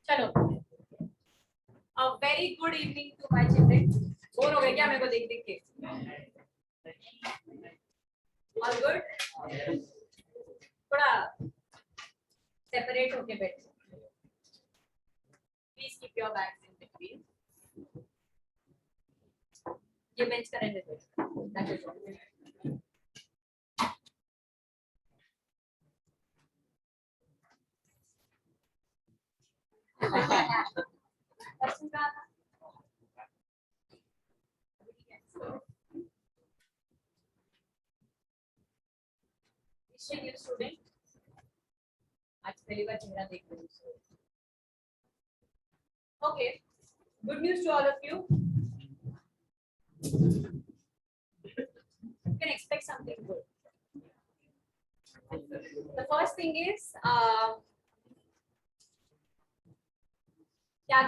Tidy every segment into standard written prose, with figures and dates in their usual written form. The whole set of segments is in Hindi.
चलो, a very good evening to my children. Bore हो गए क्या मेरे को देख देख के? All good? थोड़ा separate होके बैठो. Please keep your bags in between. ये बेंच का रहने दो. स्टूडेंट आज पहली बार चेहरा देख रहे हो. Okay, good news to all of you. You can expect something good. The first thing is क्या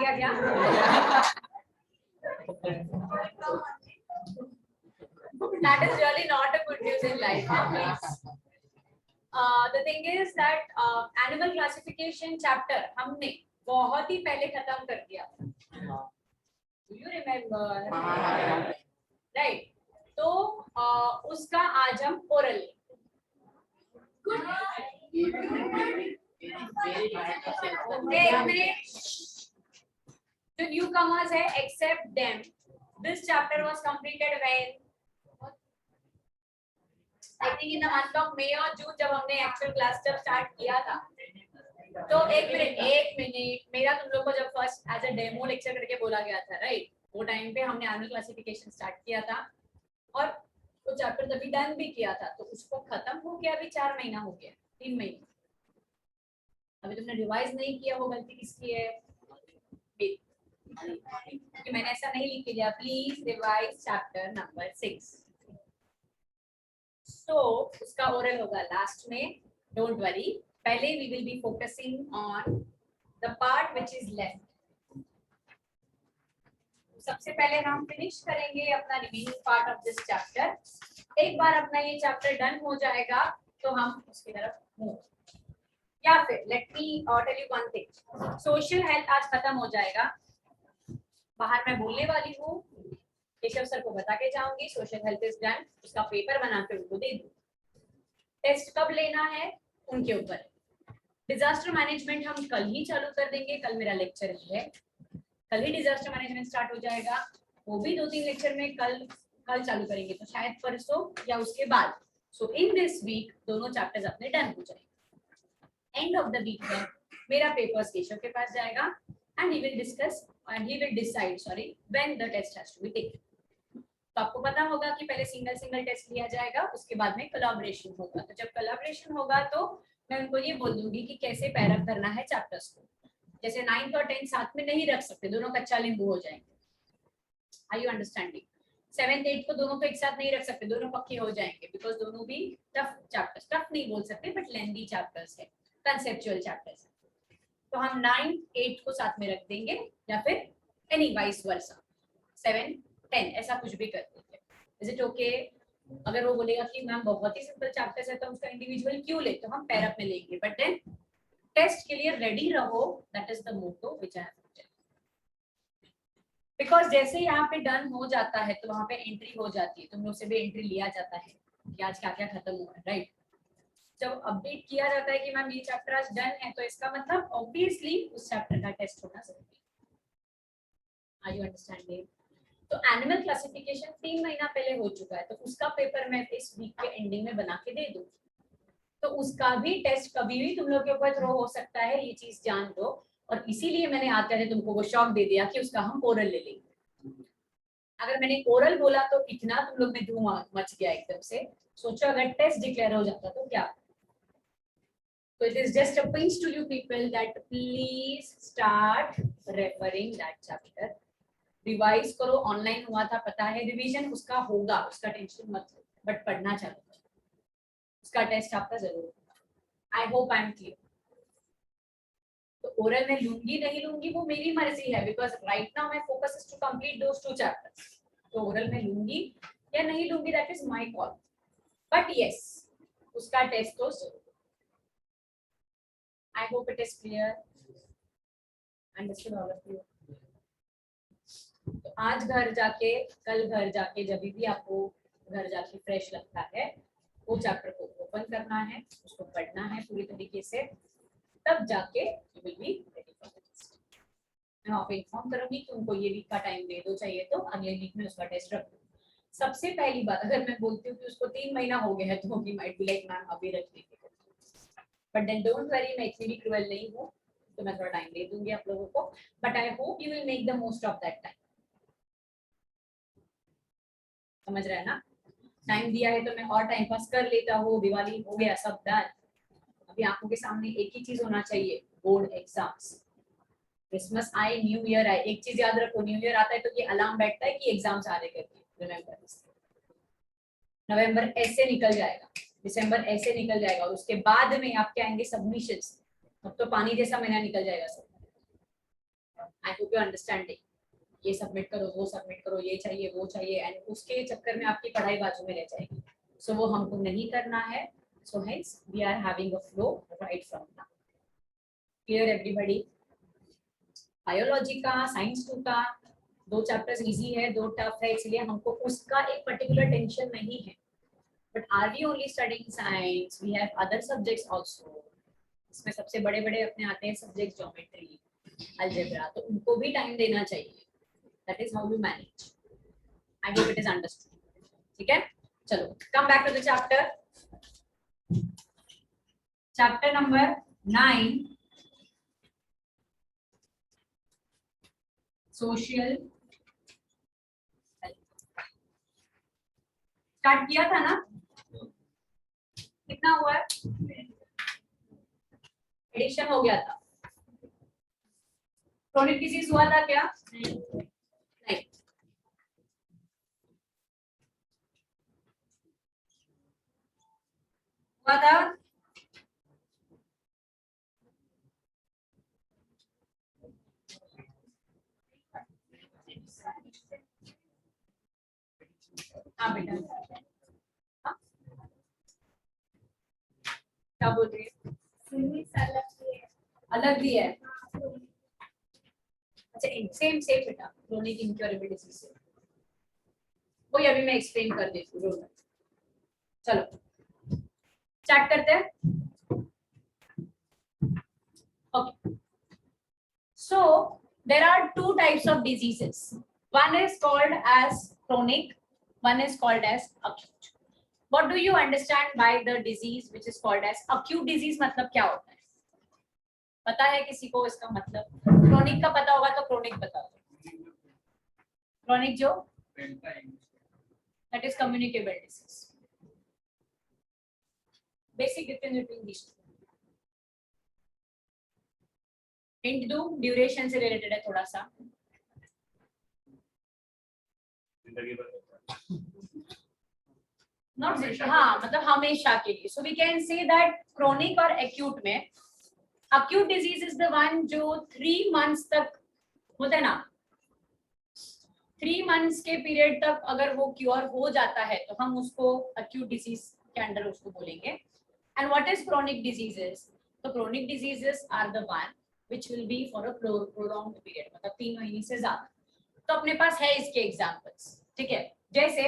that is really not a good news in life, please. The thing is that animal classification chapter हमने बहुत ही पहले खत्म कर दिया था. Do you remember? Right. तो उसका आज हम ओरल. एक मिनट. जो newcomers है, except them. This chapter was completed when I think in the month of May or June, जब हमने actual class जब start किया था. तो एक मिनट मेरा तुम लोग को जब first as a demo lecture करके बोला गया था, राइट? वो टाइम पे हमने एनुअल क्लासिफिकेशन स्टार्ट किया था और वो चैप्टर तभी डन भी किया था. तो उसको खत्म हो गया अभी 4 महीना हो गया, 3 महीने. अभी तुमने रिवाइज नहीं किया, वो गलती किसकी है? कि मैंने ऐसा नहीं लिख के दिया. Please revise chapter number 6. तो उसका ओरल होगा लास्ट में. Don't worry. पहले we will be focusing on the part which is left. सबसे पहले हम फिनिश करेंगे अपना remaining part of this chapter. एक बार अपना ये चैप्टर डन हो जाएगा तो हम उसकी तरफ मूव. या फिर let me tell you one thing. Social health आज खत्म हो जाएगा. बाहर मैं बोलने वाली हूँ, केशव सर को बता के जाऊंगी सोशल हेल्थ इज डन. उसका पेपर बना के उनको दे दूँ. टेस्ट कब लेना है उनके ऊपर. डिजास्टर मैनेजमेंट हम कल ही चालू कर देंगे. कल मेरा लेक्चर है, कल ही डिजास्टर मैनेजमेंट स्टार्ट हो जाएगा. वो भी 2-3 लेक्चर में कल चालू करेंगे, तो शायद परसों या उसके बाद. सो इन दिस वीक दोनों चैप्टर्स अपने डन हो जाएंगे. एंड ऑफ द वीक में मेरा पेपर्स केशव के पास जाएगा and he will discuss and he will decide when the test has to be taken. तो आपको पता होगा कि पहले सिंगल टेस्ट लिया जाएगा, उसके बाद में कोलैबोरेशन होगा. तो जब कोलैबोरेशन होगा तो मैं उनको ये बोल दूंगी कि कैसे पैरअप करना है चैप्टर्स को. जैसे 9th और 10th साथ में नहीं रख सकते, दोनों कच्चा नींबू हो जाएंगे. Are you understanding? 7th 8th को दोनों को एक साथ नहीं रख सकते, दोनों पक्के हो जाएंगे. बिकॉज दोनों भी टफ चैप्टर्स, टफ नहीं बोल सकते बट लेंथी चैप्टर्स है, कंसेप्चुअल चैप्टर्स है. तो हम 9th 8th को साथ में रख देंगे या फिर एनी वाइस वर्सा 7 10 ऐसा कुछ भी कर देंगे. Is it okay? अगर वो बोलेगा कि मैम बहुत ही सिंपल चैप्टर्स है तो उसका इंडिविजुअल क्यों ले, तो हम पैरअप में लेंगे. बट देन टेस्ट के लिए रेडी रहो. That is the motto which I have tell. Because जैसे यहाँ पे डन हो जाता है तो वहाँ पे एंट्री हो जाती है. तुम लोग से भी एंट्री लिया जाता है कि आज क्या क्या खत्म हुआ है, राइट? जब अपडेट किया जाता है कि मैम ये चैप्टर आज डन है, तो इसका मतलब ऑब्वियसली उस चैप्टर का टेस्ट होना जरूरी है. Are you understanding? तो एनिमल क्लासिफिकेशन 3 महीना पहले हो चुका है, तो उसका पेपर मैं इस वीक के एंडिंग में बना के दे दूं. तो उसका भी टेस्ट कभी भी तुम लोग के ऊपर थ्रो हो सकता है, ये चीज जान दो. और इसीलिए मैंने आते हैं तुमको वो शॉक दे दिया कि उसका हम ओरल ले लेंगे. अगर मैंने ओरल बोला तो इतना तुम लोग में धूम मच गया एकदम से. सोचो अगर टेस्ट डिक्लेयर हो जाता तो क्या. तो it is just a pinch to you people that please start referring that chapter. Revise करो. ऑनलाइन हुआ था पता है, रिवीजन उसका होगा, उसका टेंशन मत लो, बट पढ़ना चालू करो. उसका टेस्ट आपका जरूर होगा. I hope I am clear. तो ओरल में लूंगी नहीं लूंगी वो मेरी मर्जी है. Because right now my focus is to complete those 2 chapters. तो ओरल में लूंगी या नहीं लूंगी that is my call. But yes, उसका टेस्ट तो जरूर. I hope it is clear. Understood all of you? तो आज घर जाके, कल घर जाके, जब भी आपको घर जाके फ्रेश लगता है, वो चैप्टर को ओपन करना है, उसको पढ़ना है पूरी तरीके से, तब जाके you will be ready for the test. मैं आपको इन्फॉर्म करूंगी कि उनको ये वीक का टाइम दे दो, चाहिए तो अगले वीक में उसका टेस्ट रख दो। सबसे पहली बात, अगर मैं बोलती हूँ कि उसको 3 महीना हो गया है तो he might be like ma'am अभी रख देंगे, बट देन डोंट वरी, मैं इतनी भी क्रूएल नहीं हूँ, तो मैं थोड़ा टाइम दे दूंगी आप लोगों को, but I hope you will make the most of that time. समझ रहे हैं ना? टाइम दिया है तो मैं और टाइम पास कर लेता हूँ, दिवाली हो गया सब डन, अभी आंखों के सामने एक ही चीज होना चाहिए, बोर्ड एग्जाम्स। क्रिसमस आए, न्यू ईयर आए, एक चीज याद रखो, न्यू ईयर आता है तो ये अलार्म बैठता है कि एग्जाम्स आ रहे करके, रिमेंबर दिस। नवंबर ऐसे निकल जाएगा, दिसंबर ऐसे निकल जाएगा, और उसके बाद में आपके आएंगे सबमिशंस, अब तो पानी जैसा महीना निकल जाएगा सब। आई होप यू अंडरस्टैंडिंग, ये सबमिट करो, वो सबमिट करो, ये चाहिए, वो चाहिए, एंड उसके चक्कर में आपकी पढ़ाई बाजू में रह जाएगी। सो वो हमको नहीं करना है, so hence we are having a flow right from now. Clear everybody? Biology का, साइंस 2 का 2 चैप्टर्स इजी है, 2 टफ है, इसलिए हमको उसका एक पर्टिकुलर टेंशन नहीं है, but are we only studying science, we have other subjects also. इसमें सबसे बड़े बड़े अपने आते हैं सब्जेक्ट, ज्योमेट्री, अलजेब्रा, तो उनको भी टाइम देना चाहिए। That is how you manage. I hope it is understood. ठीक है, चलो come back to the chapter. Chapter number 9, social. Start किया था ना? कितना हुआ है? एडिशन हो गया था। क्रोनिक डिजीज हुआ था क्या? नहीं। हुआ था? हाँ बेटा, हाँ? क्या बोल रही है? अलग भी है। अच्छा, सेम सेम बेटा, क्रोनिक इनक्योरेबल डिजीज से वही अभी मैं एक्सप्लेन कर देती हूँ। चलो स्टार्ट करते हैं। Okay, so there are 2 types of diseases. One is called as chronic, one is called as acute. What do you understand by the disease which is called as acute disease? मतलब क्या होता है? पता है किसी को इसका मतलब? क्रोनिक का पता होगा तो क्रोनिक बता दो। क्रोनिक जो that is communicable disease. Basic difference between these two. Hint दो, ड्यूरेशन से रिलेटेड है थोड़ा सा। नॉट, हाँ मतलब हमेशा के लिए। So we can say that chronic और एक्यूट में, acute disease is the one जो 3 months तक होता है ना, 3 months के पीरियड तक अगर वो क्योर हो जाता है तो हम उसको acute disease के अंडर उसको बोलेंगे। And what is chronic diseases? तो chronic diseases are the one which will be for a prolonged period, मतलब 3 महीने से ज्यादा। तो अपने पास है इसके एग्जांपल्स, ठीक है? जैसे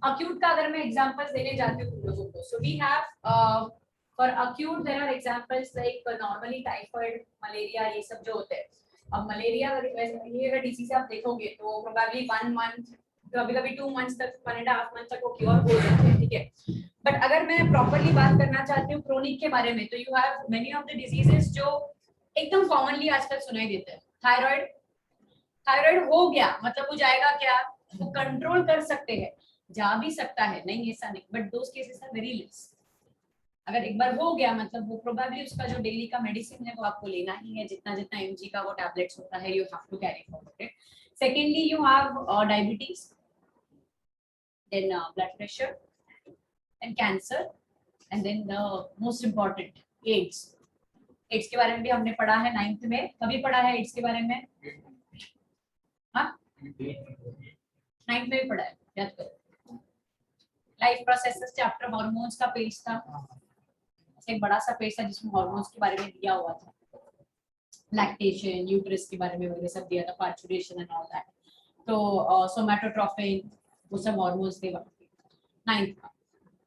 acute का अगर मैं एग्जांपल्स देने जाती हूँ तुम लोगों को, so we have for acute there are examples like normally typhoid, malaria, ये सब जो होते हैं। अब मलेरिया ये अगर डिसीज आप देखोगे तो प्रोबेबली 1 मंथ, कभी-कभी 2 मंथ्स तक, 1.5 मंथ तक वो क्योर हो जाते हैं, ठीक है? बट अगर मैं प्रॉपर्ली बात करना चाहती हूँ क्रोनिक के बारे में, तो you have many of the diseases जो एकदम कॉमनली आजकल सुनाई देते हैं। थायराइड, थायराइड हो गया मतलब वो जाएगा क्या? वो कंट्रोल कर सकते हैं, जा भी सकता है, नहीं ऐसा नहीं, but those cases are very less. अगर एक बार हो गया मतलब वो प्रोबेबली उसका जो डेली का मेडिसिन है वो आपको लेना ही है, जितना जितना एमजी का वो टैबलेट्स होता है, you have to carry forward it. Secondly you have diabetes, then blood pressure and cancer, and then the most important AIDS. AIDS के बारे में भी हमने पढ़ा है 9th में। कभी पढ़ा है एड्स के बारे में? हाँ 9th में भी पढ़ा है, याद करो। लाइफ प्रोसेसेस चैप्टर, हार्मोन्स का पेज था, एक बड़ा सा पेज था जिसमें हार्मोन्स के बारे में दिया हुआ था। लैक्टेशन, यूट्रस के बारे में वगैरह सब दिया था, पार्चुरेशन एंड ऑल दैट। तो सोमैटोट्रोफिन वो सब हार्मोन्स थे वहाँ पे 9th का।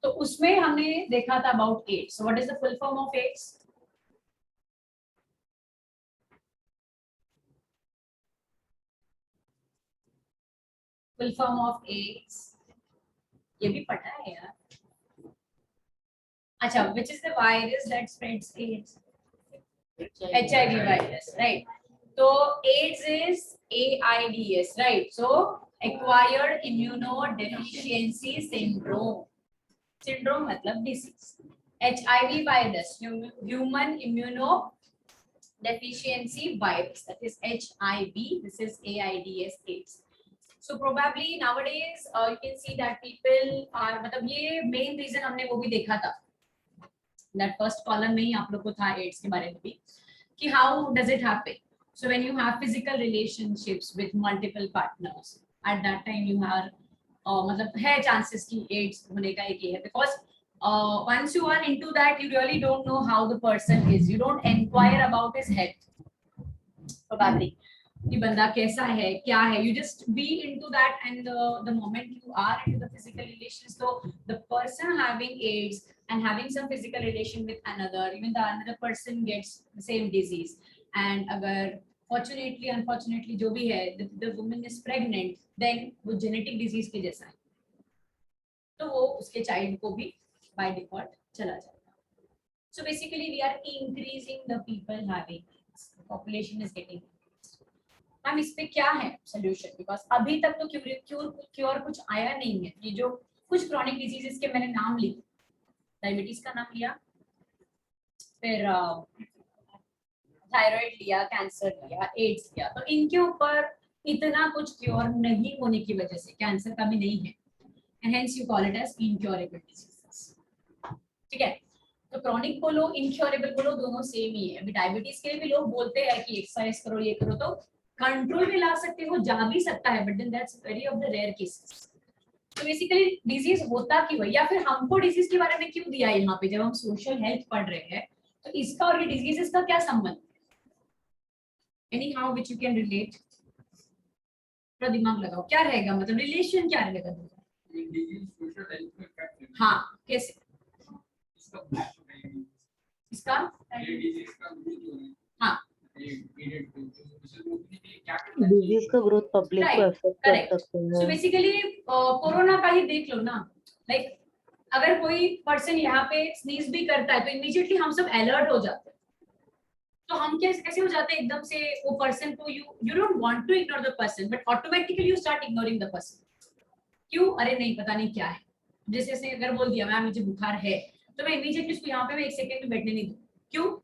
तो उसमें हमने देखा था about AIDS. So what is the full form of AIDS? Full form of AIDS ये भी पता है यार। अच्छा, which is the virus that spreads AIDS? HIV virus, right? So AIDS is AIDS, right? So acquired immunodeficiency syndrome. Syndrome मतलब disease. HIV virus, human immunodeficiency virus, that is HIV. This is AIDS, AIDS. So probably nowadays you can see that people are, मतलब ये main reason हमने वो भी देखा था, that first column में ही आप लोग को था AIDS के बारे में भी कि how does it happen. So when you have physical relationships with multiple partners, at that time you are मतलब है chances कि AIDS होने का एक ये है, because once you are into that you really don't know how the person is, you don't inquire about his health probably कि बंदा कैसा है क्या है, you just be into that, and the moment you are into the physical relations, so the person having AIDS and having some physical relation with another, even the another person gets the same disease, and अगर fortunately unfortunately जो भी है the woman is pregnant, then वो genetic disease के जैसा है, तो वो उसके child को भी by default चला जाएगा. So basically we are increasing the people having AIDS, the population is getting. Ma'am इस पे क्या है सोल्यूशन? बिकॉज अभी तक तो क्योर कुछ आया नहीं है. ये जो कुछ क्रॉनिक डिजीजेस के मैंने नाम लिए, डायबिटीज का नाम लिया, फिर थायराइड लिया, कैंसर लिया, एड्स लिया, तो इनके ऊपर इतना कुछ क्योर नहीं होने की वजह से कैंसर का भी नहीं है, and hence you call it as incurable diseases. ठीक है, तो क्रॉनिक बोलो इनक्योरेबल बोलो दोनों सेम ही है. अभी डायबिटीज के लिए भी लोग बोलते हैं कि एक्सरसाइज करो ये करो, तो कंट्रोल में ला सकते हो, जा भी सकता है, but then that's very of the rare cases. तो बेसिकली डिजीज होता क्यों है, या फिर हमको डिजीज के बारे में क्यों दिया यहाँ पे जब हम सोशल हेल्थ पढ़ रहे हैं, तो इसका और ये डिजीजेस का क्या संबंध? Any how which you can relate, थोड़ा दिमाग लगाओ, क्या रहेगा, मतलब रिलेशन क्या रहेगा? हाँ कैसे इसका? हाँ डिजीज का ग्रोथ पब्लिक को अफेक्ट कर सकते हैं. सो बेसिकली कोरोना का ही देख लो ना, लाइक अगर कोई पर्सन यहाँ पे स्नीज भी करता है तो इमीडिएटली हम सब अलर्ट हो जाते हैं. तो हम कैसे हो जाते हैं एकदम से वो पर्सन को, you don't want to ignore the person but automatically you start ignoring the person. क्यों? अरे नहीं पता नहीं क्या है. जैसे अगर बोल दिया मैम मुझे बुखार है, तो मैं इमीडिएटली उसको यहाँ पे मैं 1 सेकंड भी बैठने नहीं दूँ. क्यों?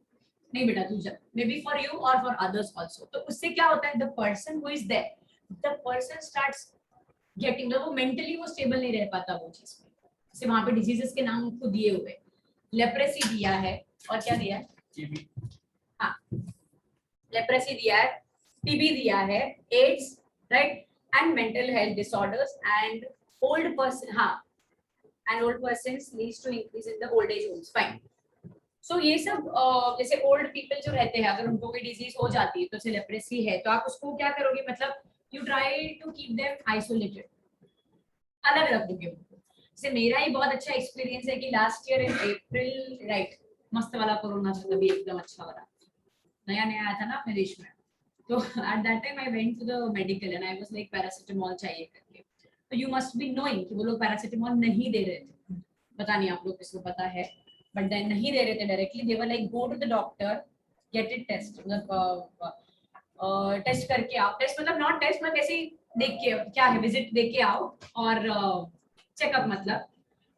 नहीं बेटा तू जा, मे बी फॉर यू और फॉर अदर्स आल्सो. तो उससे क्या होता है, the person who is there, the person starts getting, वो मेंटली वो स्टेबल नहीं रह पाता वो चीज में. जैसे वहां पे डिजीजेस के नाम उसको दिए हुए, लेप्रेसी दिया है, और क्या दिया है? टीबी. हाँ लेप्रेसी दिया है, टीबी दिया है, AIDS, right, and mental health disorders and old person. हाँ and old persons leads to increase in the old age homes. Fine. So ये सब जैसे ओल्ड पीपल जो रहते हैं, अगर उनको कोई डिजीज हो जाती है, तो जैसे लेप्रेसी है, तो आप उसको क्या करोगे, मतलब you try to keep them isolated, अलग रखोगे उनको. जैसे मेरा ही बहुत अच्छा एक्सपीरियंस है कि last year in April, right, मस्त वाला कोरोना था तभी, एकदम अच्छा वाला नया नया आया था ना अपने देश में. तो at that time I went to the medical and I was like paracetamol चाहिए करके. तो यू मस्ट बी नोइंग कि वो लोग पैरासिटामोल नहीं दे रहे थे, पता नहीं आप लोग किसको पता है, बट देन नहीं दे रहे थे directly. They were like go to the doctor, get it test, मतलब टेस्ट करके आओ. टेस्ट मतलब नॉट टेस्ट, मतलब ऐसे ही देख के क्या है, विजिट दे के आओ और चेकअप मतलब,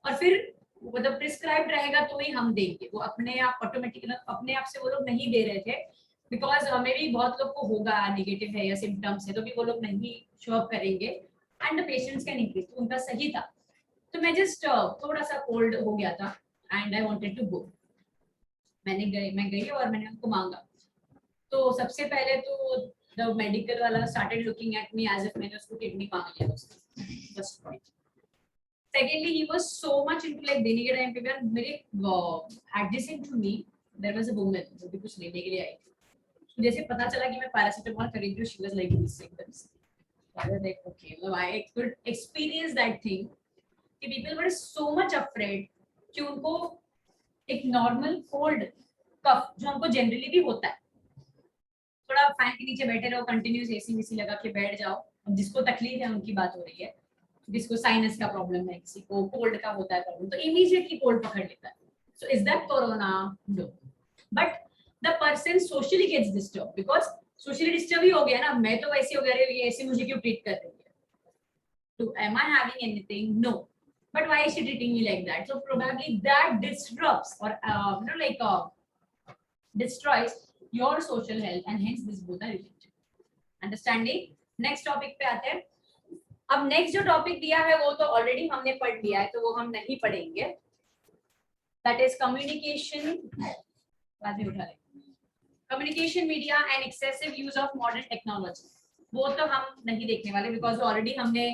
और फिर मतलब प्रिस्क्राइब रहेगा तो ही हम देंगे. वो अपने आप ऑटोमेटिकली अपने आप से वो लोग नहीं दे रहे थे, बिकॉज मे बी बहुत लोग को होगा नेगेटिव है या सिम्टम्स है, तो भी वो लोग नहीं शो अप करेंगे and the patients can increase. तो उनका सही था. तो मैं जस्ट थोड़ा सा कोल्ड हो गया था and I wanted to go. मैं गई और मैंने उनको मांगा. तो सबसे पहले तो द मेडिकल वाला started looking at me as if मैंने उसको किडनी मांग लिया उसका, first point. Secondly he was so much into like देने के टाइम पे मेरे adjacent to me there was a woman जो भी कुछ लेने के लिए आई थी. जैसे पता चला कि मैं पैरासिटामोल खरीद रही हूँ, she was like this एकदम से. I was like okay, well, I could experience that thing कि people were so much afraid कि उनको एक नॉर्मल कोल्ड कफ जो हमको जनरली भी होता है, थोड़ा फैन के नीचे बैठे रहो, कंटिन्यूस एसी में लगा के बैठ जाओ, अब जिसको तकलीफ है उनकी बात हो रही है, जिसको साइनस का प्रॉब्लम है, किसी को कोल्ड का होता है प्रॉब्लम, तो इमीडिएटली कोल्ड पकड़ लेता है. So is that corona? No, but the person socially gets disturb because socially disturb ही हो गया ना, मैं तो वैसे हो गया, ये ऐसे मुझे क्यों ट्रीट कर रही है, तो am I having anything? No, but why is she treating me like that? So probably that disrupts or destroys your social health, and hence this both are related. Understanding? Next topic पे आते हैं. अब नेक्स्ट जो टॉपिक दिया है वो तो ऑलरेडी हमने पढ़ लिया है, तो वो हम नहीं पढ़ेंगे. दैट इज कम्युनिकेशन, बाद में उठा लेंगे. Communication media and excessive use of modern technology, वो तो हम नहीं देखने वाले बिकॉज ऑलरेडी हमने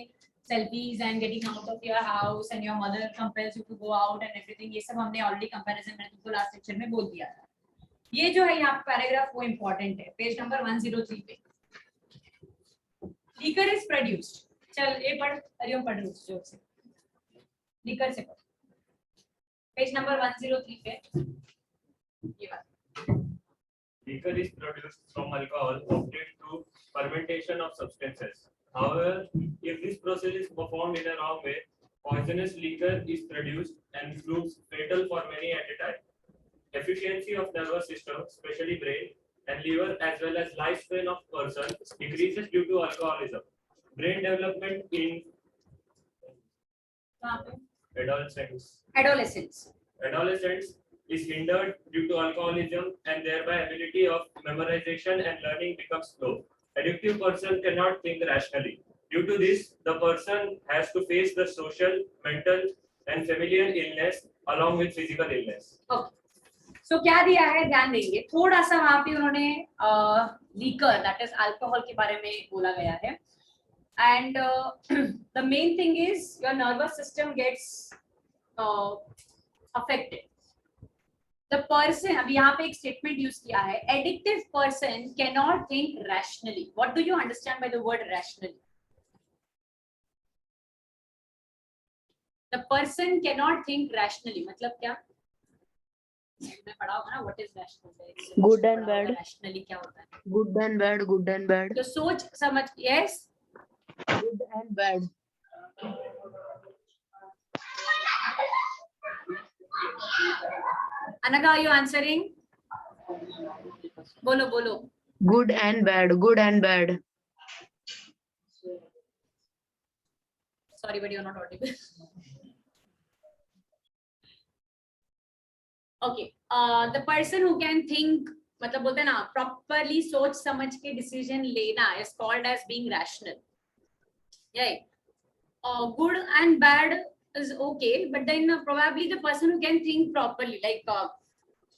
selfies and getting out of your house and your mother compels you to go out and everything, ये सब हमने ऑलरेडी कंपैरिजन में तुमको लास्ट लेक्चर में बोल दिया था. ये जो है यहाँ पैराग्राफ वो इंपॉर्टेंट है, पेज नंबर 103 पे. लीकर इज प्रोड्यूस्ड, चल ये पढ़, हरिओम पढ़ रूस जोक से, लीकर से पढ़, पेज नंबर 103 पे ये बात. Liquor is produced from alcohol obtained through fermentation of substances. However, if this process is performed in a wrong way, poisonous liquor is produced and proves fatal for many at a time. Efficiency of nervous system, especially brain and liver, as well as lifespan of person decreases due to alcoholism. Brain development in adolescents is hindered due to alcoholism, and thereby ability of memorization and learning becomes slow. Addictive person cannot think rationally. Due to this, the person has to face the social, mental, and familial illness along with physical illness. Okay. So क्या दिया है, ध्यान देंगे थोड़ा सा. वहां पे उन्होंने लीकर दैट इज अल्कोहल के बारे में बोला गया है. And the main thing is your nervous system gets affected. The person, अभी यहाँ पे एक स्टेटमेंट यूज किया है, addictive person can not think rationally. What do you understand by the word rationally? The person can not think rationally मतलब क्या? मैं पढ़ा होगा ना, what is rational? Good and bad. Rationally क्या होता है? Good and bad, good and bad. तो सोच समझ. Yes, good and bad. Anaga, are you answering? बोलो बोलो. Good and bad, good and bad. Sorry, but you're not audible. Okay, the person who can think, मतलब बोलते हैं ना, properly सोच समझ के decision लेना is called as being rational. Right? Good and bad is okay, but then probably the person who can think properly, like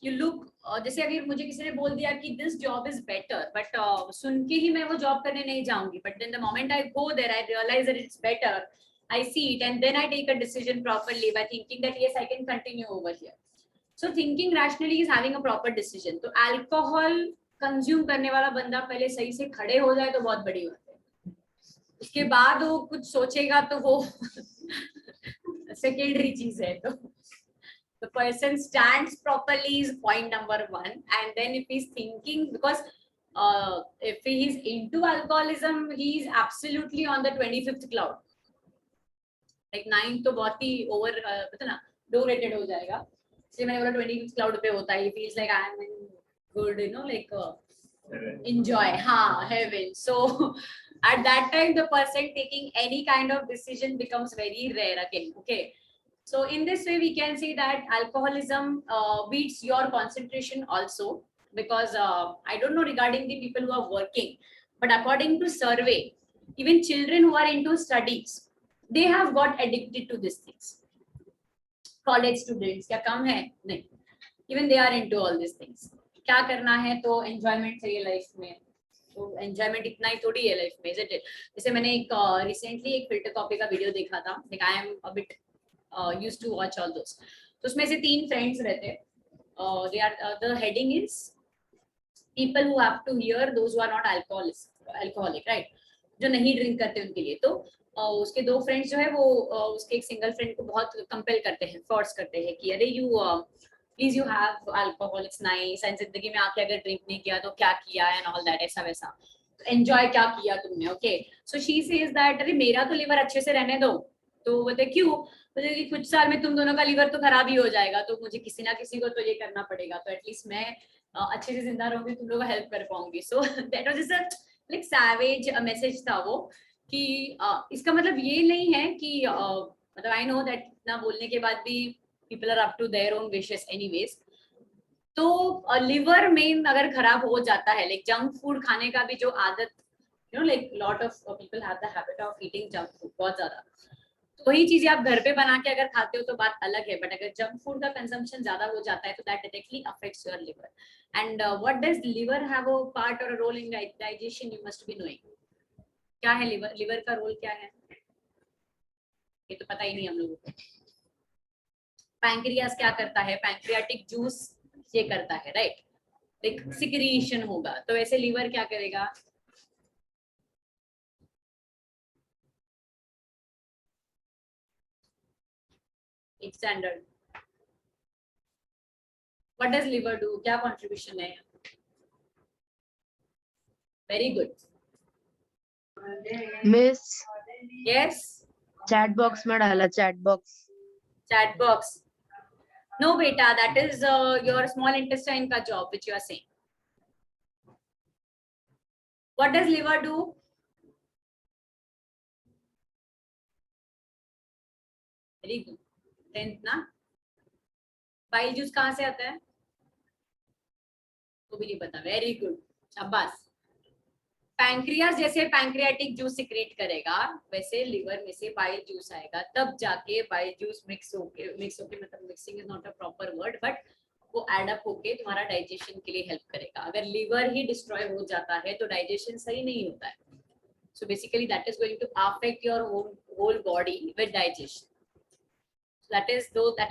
you look, जैसे अगर मुझे किसी ने बोल दिया कि this job is better, but सुन के ही मैं वो जॉब करने नहीं जाऊंगी, but then the moment I go there, I realize that it's better, I see it, and then I take a decision properly by thinking that yes, I can continue over here. So thinking rationally is having a proper decision. तो alcohol consume करने वाला बंदा पहले सही से खड़े हो जाए तो बहुत बड़ी बात है. उसके बाद वो कुछ सोचेगा तो वो सेकेंडरी चीज है. तो the person stands properly is point number 1, and then if he's thinking, because if he is into alcoholism, he is absolutely on the 25th cloud. Like 9 तो बहुत ही over, पता ना, low rated हो जाएगा. इसलिए मैंने बोला 25th cloud पे होता है. He feels like I am in good, you know, like enjoy, हाँ, heaven. So at that time, the person taking any kind of decision becomes very rare again. Okay. So in this way, we can see that alcoholism beats your concentration also, because I don't know regarding the people who are working, but according to survey, even children who are into studies, they have got addicted to these things. College students, क्या कम है? नहीं. Even they are into all these things. क्या करना है तो enjoyment चाहिए life में. तो enjoyment इतना ही थोड़ी है life में, isn't it? जैसे मैंने एक recently एक filter copy का video देखा था. Like I am a bit used to watch all those. तो उसमें से 3 friends रहते. They are the heading is people who have to hear, those who are not alcoholic, right? जो नहीं ड्रिंक करते उनके लिए। तो उसके दो फ्रेंड्स जो है वो उसके एक सिंगल फ्रेंड को बहुत कंपेल करते हैं, फोर्स करते हैं कि अरे you please you have alcohol, it's nice, and जिंदगी में आके अगर ड्रिंक नहीं किया तो क्या किया एंड ऑल दैट, ऐसा वैसा, एंजॉय क्या किया तुमने। Okay, so she says that अरे मेरा तो लिवर अच्छे से रहने दो। तो बोलते क्यों? बोलते कि कुछ साल में तुम दोनों का लिवर तो खराब ही हो जाएगा, तो मुझे किसी ना किसी को तो ये करना पड़ेगा, तो एटलीस्ट मैं अच्छे से जिंदा रहूंगी, तुम लोग को हेल्प कर पाऊंगी। सो that was just like savage message था वो कि इसका मतलब ये नहीं है कि मतलब आई नो दैट ना बोलने के बाद भी people are up to their own wishes anyways. तो लिवर में अगर खराब हो जाता है, लाइक जंक फूड खाने का भी जो आदत, you know like lot of people have the habit of eating junk food बहुत ज्यादा, तो वही चीजें आप घर पे बना के अगर खाते हो तो बात अलग है, बट अगर जंक फूड का कंजम्पशन ज्यादा हो जाता है तो that directly affects your liver. And what does liver have a part और a role in digestion, you must be knowing. क्या है लिवर? लिवर का रोल क्या है ये तो पता ही नहीं हम लोगों को। पैंक्रियास क्या करता है? पैंक्रियाटिक जूस ये करता है, राइट? लाइक सिक्रीशन होगा, तो वैसे लिवर क्या करेगा? एक standard, what does liver do? क्या कंट्रीब्यूशन है? Very good miss, yes, chat box में डाला, chat box. chat box. No beta, that is your small intestine ka job which you are saying. What does liver do? Very good. 10th ना? बाइल जूस कहाँ से आता है? तो भी नहीं पता। वेरी गुड, शाबाश। पैंक्रियास जैसे पैंक्रियाटिक जूस सिक्रेट करेगा, वैसे लिवर में से बाइल जूस आएगा, तब जाके बाइल जूस मिक्स होके मतलब mixing is not a proper word, but वो एड अप होके तुम्हारा डाइजेशन के लिए हेल्प करेगा। अगर लिवर ही डिस्ट्रॉय हो जाता है तो डाइजेशन सही नहीं होता है। So basically that is going to affect your whole body with digestion. that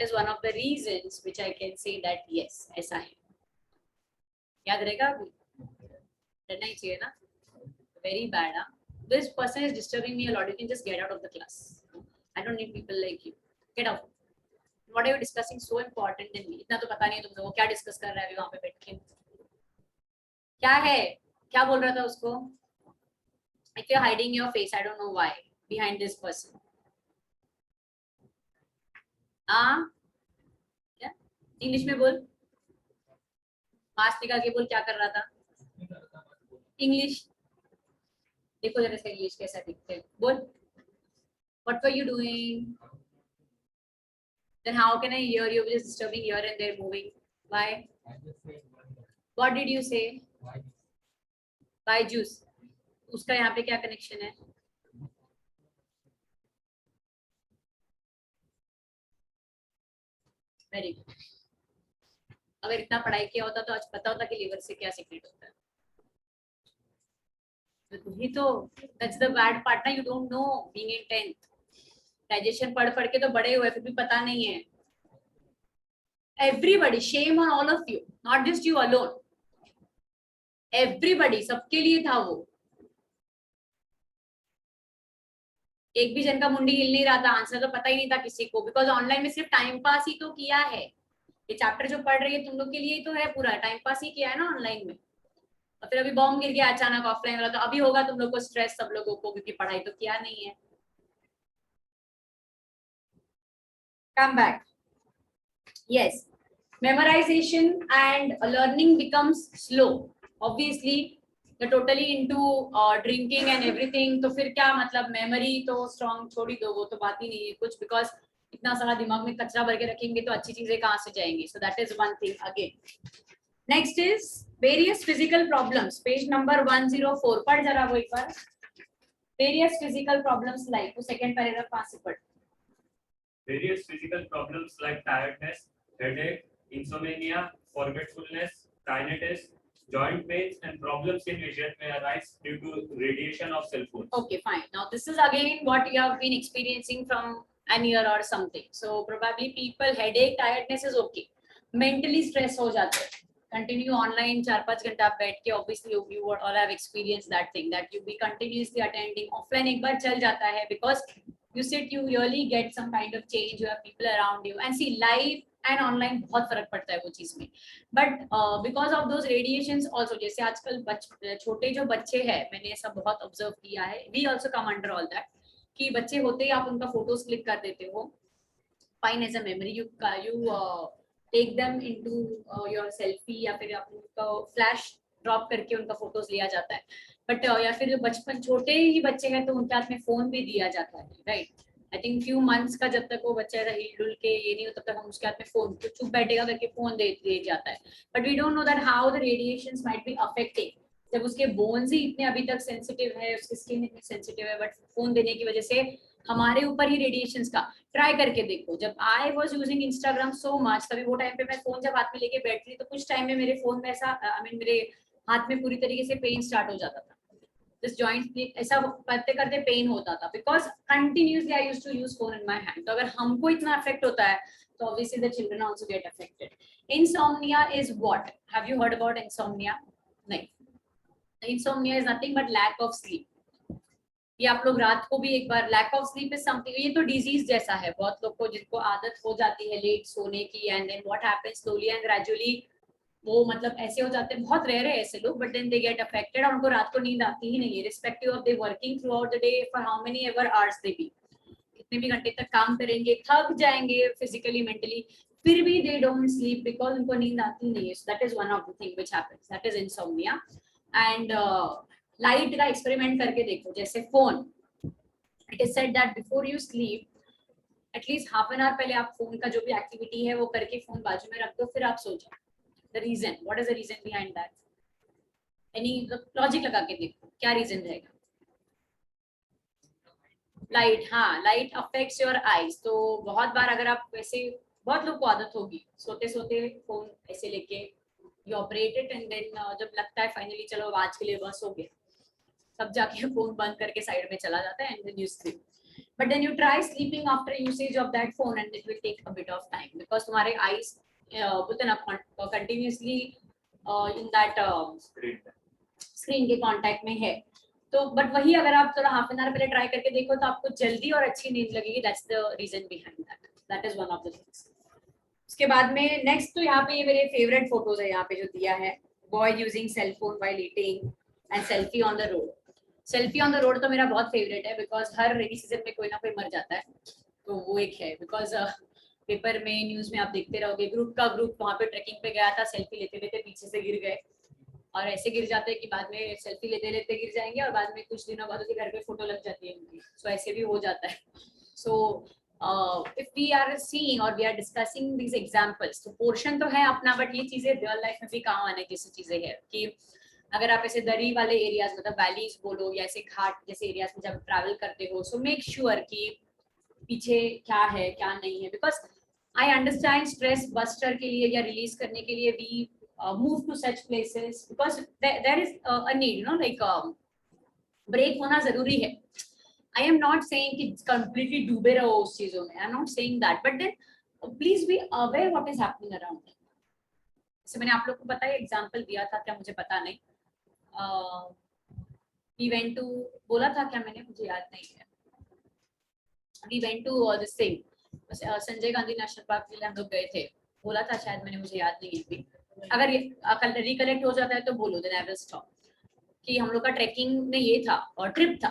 is one of the reasons which I can say that yes, ऐसा है। याद रहेगा? अभी रहना ही चाहिए ना? Very bad, huh? This person is disturbing me a lot. You can just get out of the class. I don't need people like you. Get out. What are you discussing so important than me? इतना तो पता नहीं है तुम लोगों को क्या डिस्कस कर रहा है अभी वहाँ पे बैठ के। क्या है? क्या बोल रहा था उसको? If you're hiding your face, I don't know why behind this person. हाँ? क्या? इंग्लिश में बोल। मास्क निकाल के बोल, क्या कर रहा था? इंग्लिश देखो जरा से इंग्लिश कैसा दिखते हैं, बोल। What were you doing? Then how can I hear you? Just disturbing here and there, moving. Why? What did you say? Why juice? उसका यहाँ पे क्या कनेक्शन है? Very good. अगर इतना पढ़ाई किया होता तो आज पता होता कि लिवर से क्या सीक्रेट होता है। ही तो दैट्स द बैड पार्ट ना, you don't know being in 10th। Digestion पढ़ पढ़ के तो बड़े हुए, फिर भी पता नहीं है। Everybody, shame on all of you, not just you alone, everybody, सबके लिए था वो। एक भी जन का मुंडी हिल नहीं रहा था, आंसर तो पता ही नहीं था किसी को, बिकॉज ऑनलाइन में सिर्फ टाइम पास ही तो किया है। ये चैप्टर जो पढ़ रही है तुम लोग के लिए ही तो है, पूरा टाइम पास ही किया है ना ऑनलाइन में। और फिर अभी बॉम्ब गिर गया अचानक ऑफलाइन वाला, तो अभी होगा तुम लोग को स्ट्रेस, सब लोगों को, क्योंकि पढ़ाई तो किया नहीं है। Come back. Yes, memorization and learning becomes slow. Obviously, you're totally into drinking and everything, तो फिर क्या मतलब memory तो strong छोड़ ही दो, वो तो बात ही नहीं है कुछ, because इतना सारा दिमाग में कचरा भर के रखेंगे तो अच्छी चीजें कहाँ से जाएंगी। So that is one thing again. Next is various physical problems. Page number 104. पढ़ जरा वो एक बार। Various physical problems like, वो second paragraph कहाँ से पढ़? Various physical problems like tiredness, headache, insomnia, forgetfulness, tinnitus, joint pains, and problems in vision may arise due to radiation of cell phones. Okay, fine. Now this is again what you have been experiencing from an year or something. So probably people headache, tiredness is okay. Mentally stress हो जाते हैं, कंटिन्यू ऑनलाइन 4-5 घंटा आप बैठ के obviously you all have experience that thing that you be continuously attending. Offline एक बार चल जाता है because you sit, you really get some kind of change, you have people around you, and see live and online बहुत फर्क पड़ता है वो चीज में. But because of those radiations also, जैसे आजकल छोटे जो बच्चे हैं, मैंने सब बहुत ऑब्जर्व किया है, we also come under all that, कि बच्चे होते ही आप उनका फोटोज क्लिक कर देते हो, fine as a memory, you take them into your selfie, या फिर आप उनका फ्लैश ड्रॉप करके उनका फोटोज लिया जाता है. बट या फिर जो बचपन छोटे ही बच्चे हैं तो उनके हाथ में फोन भी दिया जाता है, right. I think few months का जब तक वो बच्चा हिल डुल के ये नहीं होता तब तक हम उसके हाथ में फोन, तो चुप बैठेगा करके फोन दे दिया जाता है. But we don't know that how the radiations might be affecting. जब उसके बोन्स ही इतने अभी तक सेंसिटिव है, उसकी स्किन इतनी सेंसिटिव है, बट फोन देने की वजह से हमारे ऊपर ही रेडिएशंस का. ट्राई करके देखो, जब I was using Instagram so much, तभी वो टाइम पे मैं फोन जब हाथ में लेके बैठ रही तो कुछ टाइम में मेरे फोन में ऐसा आई मीन मेरे हाथ में पूरी तरीके से पेन स्टार्ट हो जाता था. दिस जॉइंट ऐसा करते करते पेन होता था because continuously I used to use phone in my hand. तो अगर हमको इतना अफेक्ट होता है तो obviously the children also get affected. Insomnia is what? Have you heard about insomnia? नहीं. Insomnia is nothing but lack of sleep. ये आप लोग रात को भी एक बार, lack of sleep is something, ये तो डिजीज जैसा है. बहुत लोग को जिनको आदत हो जाती है लेट सोने की, and then what happens slowly and gradually वो मतलब ऐसे हो जाते हैं. बहुत रेयर है ऐसे लोग, but then they get affected और उनको रात को नींद आती ही नहीं है, respective of they working throughout the day for how many ever hours they be. कितने भी घंटे तक काम करेंगे, थक जाएंगे फिजिकली मेंटली, फिर भी दे डोंट स्लीप बिकॉज उनको नींद आती नहीं है. So that is one of the thing which happens, that is insomnia. And light का एक्सपेरिमेंट करके देखो, जैसे phone, it is said that before you sleep at least half an hour पहले आप फोन का जो भी एक्टिविटी है वो करके फोन बाजू में रख दो, फिर आप सो जाओ. The reason, what is the reason behind that? Any logic लगा के देखो क्या रीजन रहेगा. लाइट, हाँ, लाइट अफेक्ट्स योर आईज. तो बहुत बार अगर आप वैसे, बहुत लोग को आदत होगी सोते सोते फोन ऐसे लेके you operate it, and then जब लगता है फाइनली चलो आज के लिए बस हो गया, तब जाके फोन बंद करके साइड में चला जाता है, and then you sleep. But then you try sleeping after usage of that phone and it will take a bit of time because तुम्हारे eyes continuously in that screen के कांटेक्ट में है. तो बट वही अगर आप थोड़ा हाफ एन आवर पहले ट्राई करके देखो तो आपको जल्दी और अच्छी नींद लगेगी. That's the reason behind that. That is one of the things. उसके बाद में नेक्स्ट तो यहाँ पे ये मेरे फेवरेट फोटोज है यहाँ पे जो दिया है, by using cell phone while eating and selfie on the road. Selfie on the road तो मेरा बहुत फेवरेट है बिकॉज हर रेनी सीजन में कोई ना कोई मर जाता है, तो वो एक है. बिकॉज पेपर में न्यूज में आप देखते रहोगे, ग्रुप वहां पे ट्रैकिंग पे गया था, सेल्फी लेते लेते पीछे से गिर गए, और ऐसे गिर जाते हैं कि बाद में सेल्फी लेते लेते गिर जाएंगे और बाद में कुछ दिनों बाद उसके घर पे फोटो लग जाती है उनकी. सो ऐसे भी हो जाता है. So if we are seeing और we are discussing these examples, तो पोर्शन तो है अपना, बट ये चीजें रियल लाइफ में भी काम आने जैसी चीजें है कि अगर आप ऐसे दरी वाले एरियाज मतलब वैलीज बोलो या ऐसे घाट जैसे एरियाज में जब ट्रैवल करते हो, सो मेक श्योर कि पीछे क्या है क्या नहीं है. Because I understand stress buster के लिए या रिलीज करने के लिए we move to such places because there is a need, you know, like break होना जरूरी है. आई एम नॉट सेइंग कि कंप्लीटली डूबे रहो उस चीजों में, I am not saying that, but then please be aware what is happening around. जैसे मैंने आप लोग को पता है एग्जांपल दिया था क्या, मुझे पता नहीं, वी वेंट टू, बोला था क्या मैंने, मुझे याद नहीं है. We went to this thing, Sanjay Gandhi national park के लिए हम लोग गए थे, बोला था शायद मैंने, मुझे याद नहीं है अभी. अगर रिकलेक्ट हो जाता है तो बोलो, देन आई विल स्टॉप. कि हम लोग का ट्रैकिंग में ये था और ट्रिप था,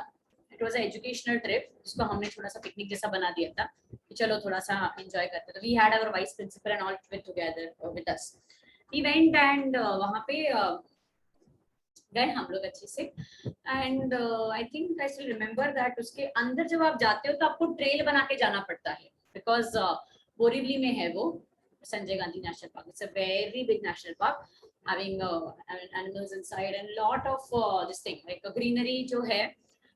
it was a educational trip, उसको हमने थोड़ा सा पिकनिक जैसा बना दिया था कि चलो थोड़ा सा एंजॉय करते. तो we had our vice principal and all with together with us. We went and वहां पे गए हम लोग अच्छे से, and I think I still remember that उसके अंदर जब आप जाते हो तो आपको ट्रेल बना के जाना पड़ता है बिकॉज बोरीवली में है वो Sanjay Gandhi national park. It's a very big national park having animals inside and lot of this thing like greenery जो है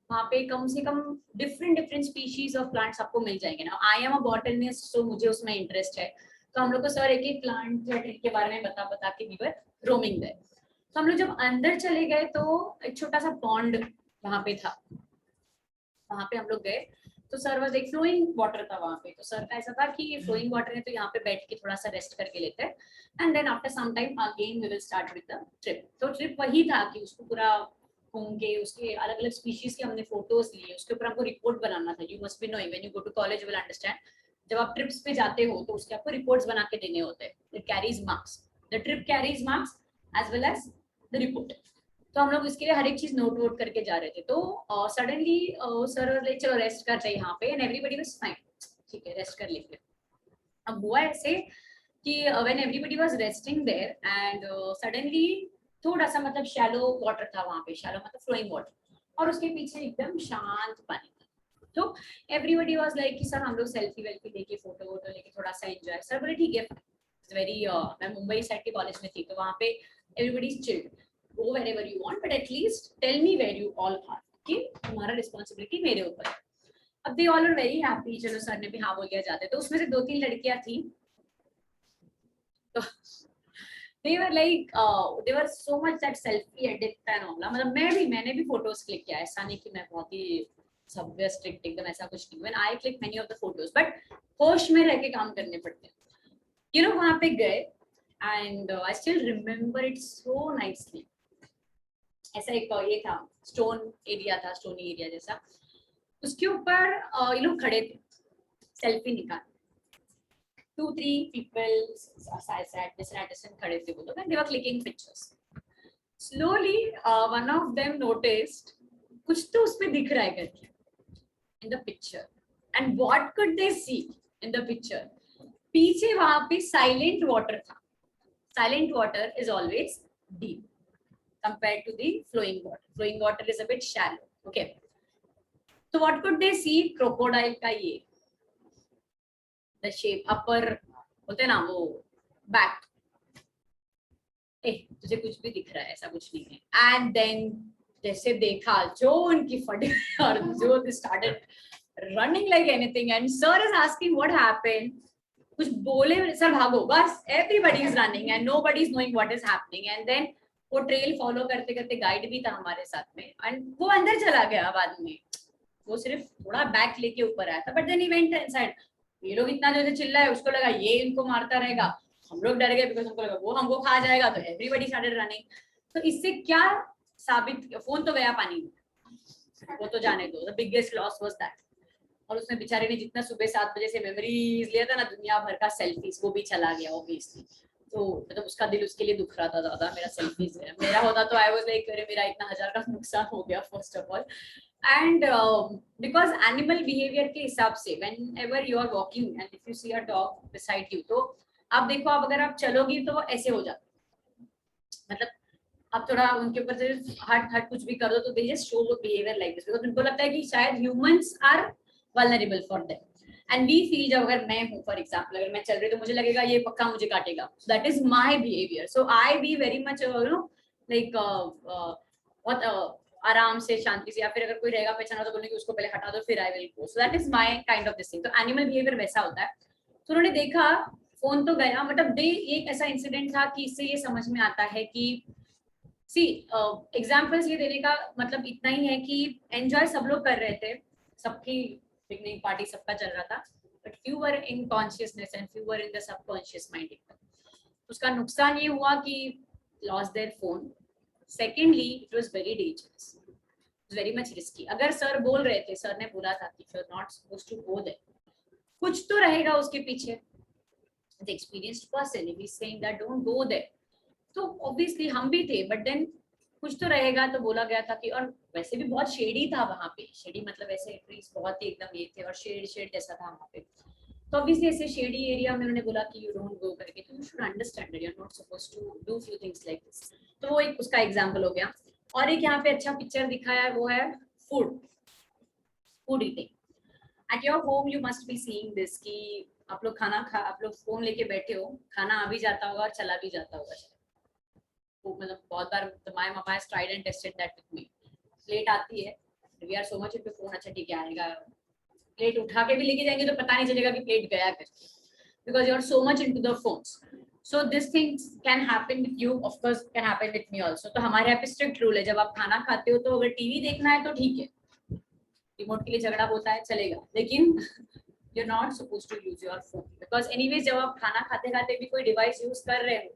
वहाँ पे कम से कम different species of plants आपको मिल जाएंगे ना. I am a botanist so मुझे उसमें इंटरेस्ट है, तो हम लोग को सर एक एक प्लांट के बारे में बता के we were roaming there. तो हम लोग जब अंदर चले गए तो एक छोटा सा पॉन्ड वहां पे था, वहां पे हम लोग गए तो सर वाज एक फ्लोइंग वाटर था वहाँ पे, तो सर का ऐसा था कि फ्लोइंग वाटर है तो यहाँ पे बैठ के थोड़ा सा रेस्ट करके लेते हैं and then after some time again we will start with the trip. तो ट्रिप वही था कि उसको पूरा घूम के उसके अलग अलग स्पीशीज के हमने फोटोज लिए, उसके ऊपर हमको रिपोर्ट बनाना था। You must be knowing when you go to college you will understand, जब आप ट्रिप्स पे जाते हो तो उसके आपको रिपोर्ट्स बना के देने होते हैं। It carries marks, the trip carries marks as well as the report. तो हम लोग इसके लिए हर एक चीज नोट वोट करके जा रहे थे। तो सडनली सर लाइक चलो रेस्ट करते हैं यहाँ पे एंड एवरीबॉडी वाज फाइन, ठीक है रेस्ट कर लेंगे। अब हुआ ऐसे कि when everybody was resting there and suddenly थोड़ा सा मतलब शैलो वाटर था वहाँ पे, शैलो मतलब फ्लोइंग वाटर, और उसके पीछे एकदम शांत पानी था। तो एवरीबॉडी वाज लाइक कि सर हम लोग सेल्फी वेल्फी लेके फोटो वोटो लेके थोड़ा सा एंजॉय। सर बोले ठीक है वेरी, मैं मुंबई साइड के कॉलेज में थी तो वहाँ पे everybody is chilled, go wherever you want but at least tell me where you all are, कि तुम्हारा रिस्पांसिबिलिटी मेरे ऊपर है। अब they all are very happy, चलो सर ने भी हाँ बोल दिया जाते। तो उसमें से 2-3 लड़कियां थी, तो they were like they were so much that selfie addict and all, मतलब मैंने भी फोटोज क्लिक किया, ऐसा नहीं कि मैं बहुत ही सब स्ट्रिक्ट एकदम ऐसा कुछ नहीं। when I click many of the photos but होश में रह के काम करने पड़ते हैं। you know वहां पे गए and I still remember it so nicely। ऐसा एक ये था स्टोन एरिया था, स्टोनी एरिया जैसा, उसके ऊपर ये लोग खड़े थे सेल्फी निकाल, 2-3 people sat distance खड़े थे वो लोग and they were clicking pictures। slowly one of them noticed कुछ तो उसमें दिख रहा है करके in the picture and what could they see in the picture, पीछे वहां पे साइलेंट वाटर था। Silent water is always deep compared to the flowing water. Flowing water is a bit shallow. Okay. So what could they see? Crocodile का ये the shape upper बोलते हैं ना वो back, तुझे कुछ भी दिख रहा है ऐसा कुछ नहीं है। And then जैसे देखा जो उनकी फटी और जो they started running like anything and sir is asking what happened, कुछ बोले सर भागो बस, everybody is running and nobody is knowing what is happening and then वो ट्रेल फॉलो करते करते गाइड भी था हमारे साथ में एंड वो अंदर चला गया बाद में, वो सिर्फ थोड़ा बैक लेके ऊपर आया था but then he went inside. ये लोग इतना जो चिल्लाए उसको लगा ये इनको मारता रहेगा, हम लोग डर गए बिकॉज़ हमको लगा वो हमको खा जाएगा, तो एवरीबॉडी स्टार्टेड रनिंग। तो इससे क्या साबित, फोन तो गया पानी में, वो तो जाने दो, the biggest loss was that. और उसने बेचारे ने जितना सुबह 7 बजे से मेमोरीज लिया था ना दुनिया भर का सेल्फीज, वो भी चला गया ऑब्वियसली। तो मतलब उसका दिल उसके लिए दुख रहा था ज्यादा, मेरा सेल्फीज है, मेरा होता तो आई वाज लाइक अरे मेरा इतना 1000 का नुकसान हो गया first of all. And because animal behaviour के हिसाब से whenever you are walking and if you see a dog beside you, तो आप देखो आप अगर आप चलोगी तो वो ऐसे हो जाता, मतलब आप थोड़ा उनके ऊपर से हट कुछ भी कर दो तो they just show behaviour like this, because उनको लगता है कि शायद humans are vulnerable for them and we feel, जब अगर मैं हूँ फॉर एग्जाम्पल अगर मैं चल रही तो मुझे लगेगा ये पक्का मुझे काटेगा, सो that is my behaviour. So I be very much you know like बहुत आराम से शांति से, या फिर अगर कोई रहेगा पहचाना तो बोलेंगे उसको पहले हटा दो फिर I will go, so that is my kind of this thing. तो एनिमल बिहेवियर वैसा होता है। तो उन्होंने देखा फोन तो गया, मतलब डे एक ऐसा इंसिडेंट था कि इससे ये समझ में आता है कि सी एग्जाम्पल्स ये देने का मतलब इतना ही है कि एंजॉय सब लोग कर रहे थे, सबकी पिकनिक पार्टी सबका चल रहा था, but few were in consciousness and few were in the subconscious mind. उसका नुकसान ये हुआ कि lost their phone, secondly it was very dangerous, very much risky. अगर सर बोल रहे थे, सर ने बोला था कि you are not supposed to go there, कुछ तो रहेगा उसके पीछे, the experienced person if he is saying that don't go there, तो ऑब्वियसली हम भी थे बट देन कुछ तो रहेगा, तो बोला गया था कि, और वैसे भी बहुत शेडी था वहां पे, शेडी मतलब ऐसे ट्रीज बहुत ही एकदम ये थे और शेड जैसा था वहां पे, तो ऑब्वियसली ऐसे शेडी एरिया में उन्होंने बोला कि यू डोंट गो करके, तो you should understand that you are not supposed to do few things like this. तो वो एक उसका एग्जांपल हो गया। और एक यहाँ पे अच्छा पिक्चर दिखाया है, वो है food eating at your home. You must be seeing this कि आप लोग आप लोग फोन लेके बैठे हो, खाना आ भी जाता होगा और चला भी जाता होगा, मतलब बहुत बार my mama has tried and tested that with me. Plate आती है, we are so much into phone, अच्छा ठीक है आएगा, प्लेट उठा के भी लेके जाएंगे तो पता नहीं चलेगा कि प्लेट गया करके, because you are so much into the phones. So this things can happen with you, of course can happen with me also. तो हमारे यहाँ पे स्ट्रिक्ट रूल है, जब आप खाना खाते हो तो अगर टीवी देखना है तो ठीक है, रिमोट के लिए झगड़ा होता है चलेगा, लेकिन you are not suppose to use your phone, because anyways जब आप खाना खाते खाते भी कोई डिवाइस यूज कर रहे हो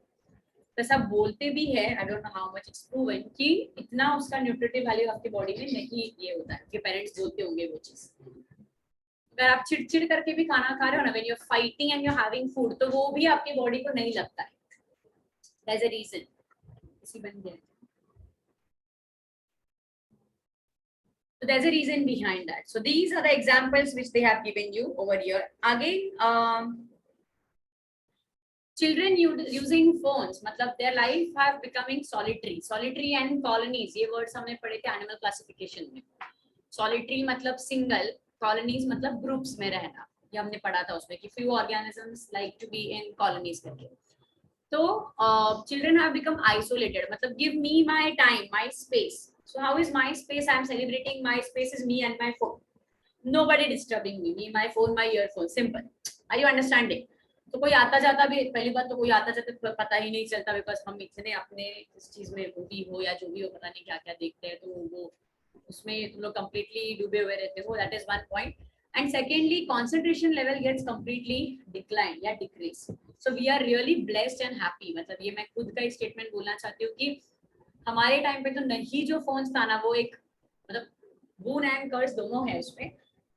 तो सब बोलते भी है, आई don't know how much it's proven, कि इतना उसका न्यूट्रिटिव वैल्यू आपकी बॉडी में नहीं ये होता है, कि पेरेंट्स बोलते होंगे वो चीज। अगर आप चिड़चिड़ करके भी खाना खा रहे हो ना, when you are fighting and you are having food, तो वो भी आपकी बॉडी को नहीं लगता है, दैट्स अ रीजन। इसी बन गया, so there's a reason behind that. So these are the examples which they have given you over here. Again, children using phones, मतलब their life have becoming solitary and colonies, ये words हमने पढ़े थे animal classification में। solitary मतलब single, colonies मतलब groups में रहना, ये हमने पढ़ा था उसमें कि few organisms like to be in colonies करके। तो children have become isolated, मतलब give me my time, my space. So how is my space? I am celebrating my space is me and my phone. Nobody disturbing me, my phone, my earphone. Simple. Are you understanding? तो कोई आता जाता भी, पहली बात तो कोई आता जाता पता ही नहीं चलता, बिकॉज हम इतने अपने इस चीज में मूवी हो या जो भी हो पता नहीं क्या क्या देखते हैं, तो वो उसमें तुम लोग कंप्लीटली डूबे हुए रहते हो, that is one point. And secondly concentration level gets completely decline या decrease. So we are really blessed and happy, मतलब ये मैं खुद का एक स्टेटमेंट बोलना चाहती हूँ कि हमारे टाइम पे तो नहीं जो फोन्स था ना, वो एक मतलब बून एंड कर्स दोनों है उसमें,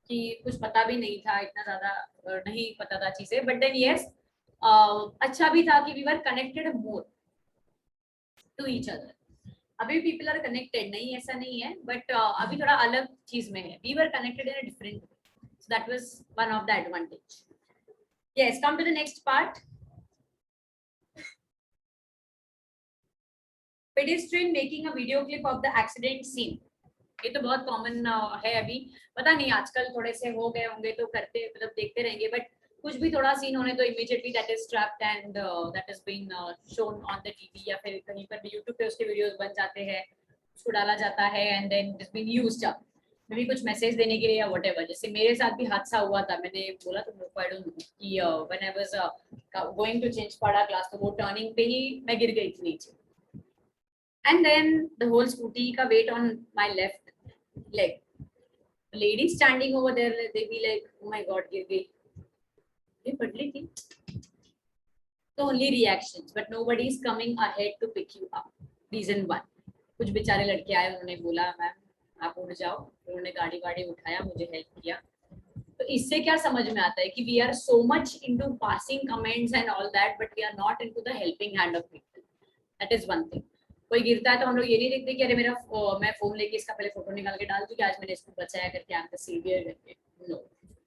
कि कुछ पता भी नहीं था, इतना ज्यादा नहीं पता था चीजें, बट देन यस अच्छा भी था कि we were connected more to each other. अभी पीपल आर कनेक्टेड, नहीं ऐसा नहीं है, बट अभी थोड़ा अलग चीज में है, we were connected in a different way, so that was one of the advantage. Yes, come to the next part. Pedestrian making a video clip of the accident scene, ये तो बहुत कॉमन है अभी, पता नहीं आजकल थोड़े से हो गए होंगे तो करते मतलब देखते रहेंगे, बट कुछ भी थोड़ा सीन होने तो immediately that is trapped and that is been shown on the TV, या फिर कहीं पर भी यूट्यूब पे उसके वीडियोस बन जाते हैं, उसको डाला जाता है and then it is been used up, maybe कुछ मैसेज देने के लिए या व्हाटएवर। जैसे मेरे साथ भी हादसा हुआ था, मैंने बोला तुम लोग को, आई डोंट नो, कि when I was going to change पाड़ा क्लास, तो वो टर्निंग पे ही मैं गिर गई थी नीचे, and then the whole scooty ka weight on my left leg, lady standing over there, they be like, oh my god, गिर गई, ये पटली थी, तो only reactions, but nobody is coming ahead to pick you up, reason one। कुछ बेचारे लड़के आए, उन्होंने बोला मैम आप उठ जाओ, उन्होंने गाड़ी वाड़ी उठाया, मुझे हेल्प किया। तो इससे क्या समझ में आता है कि we are so much into passing comments and all that, but we are not into the helping hand of people, that is one thing। कोई गिरता है तो हम लोग ये नहीं देखते कि अरे मेरा मैं फोन लेके इसका पहले फोटो निकाल के डाल दूं कि आज मैंने इसको बचाया करके, आई एम द सेवियर करके, no,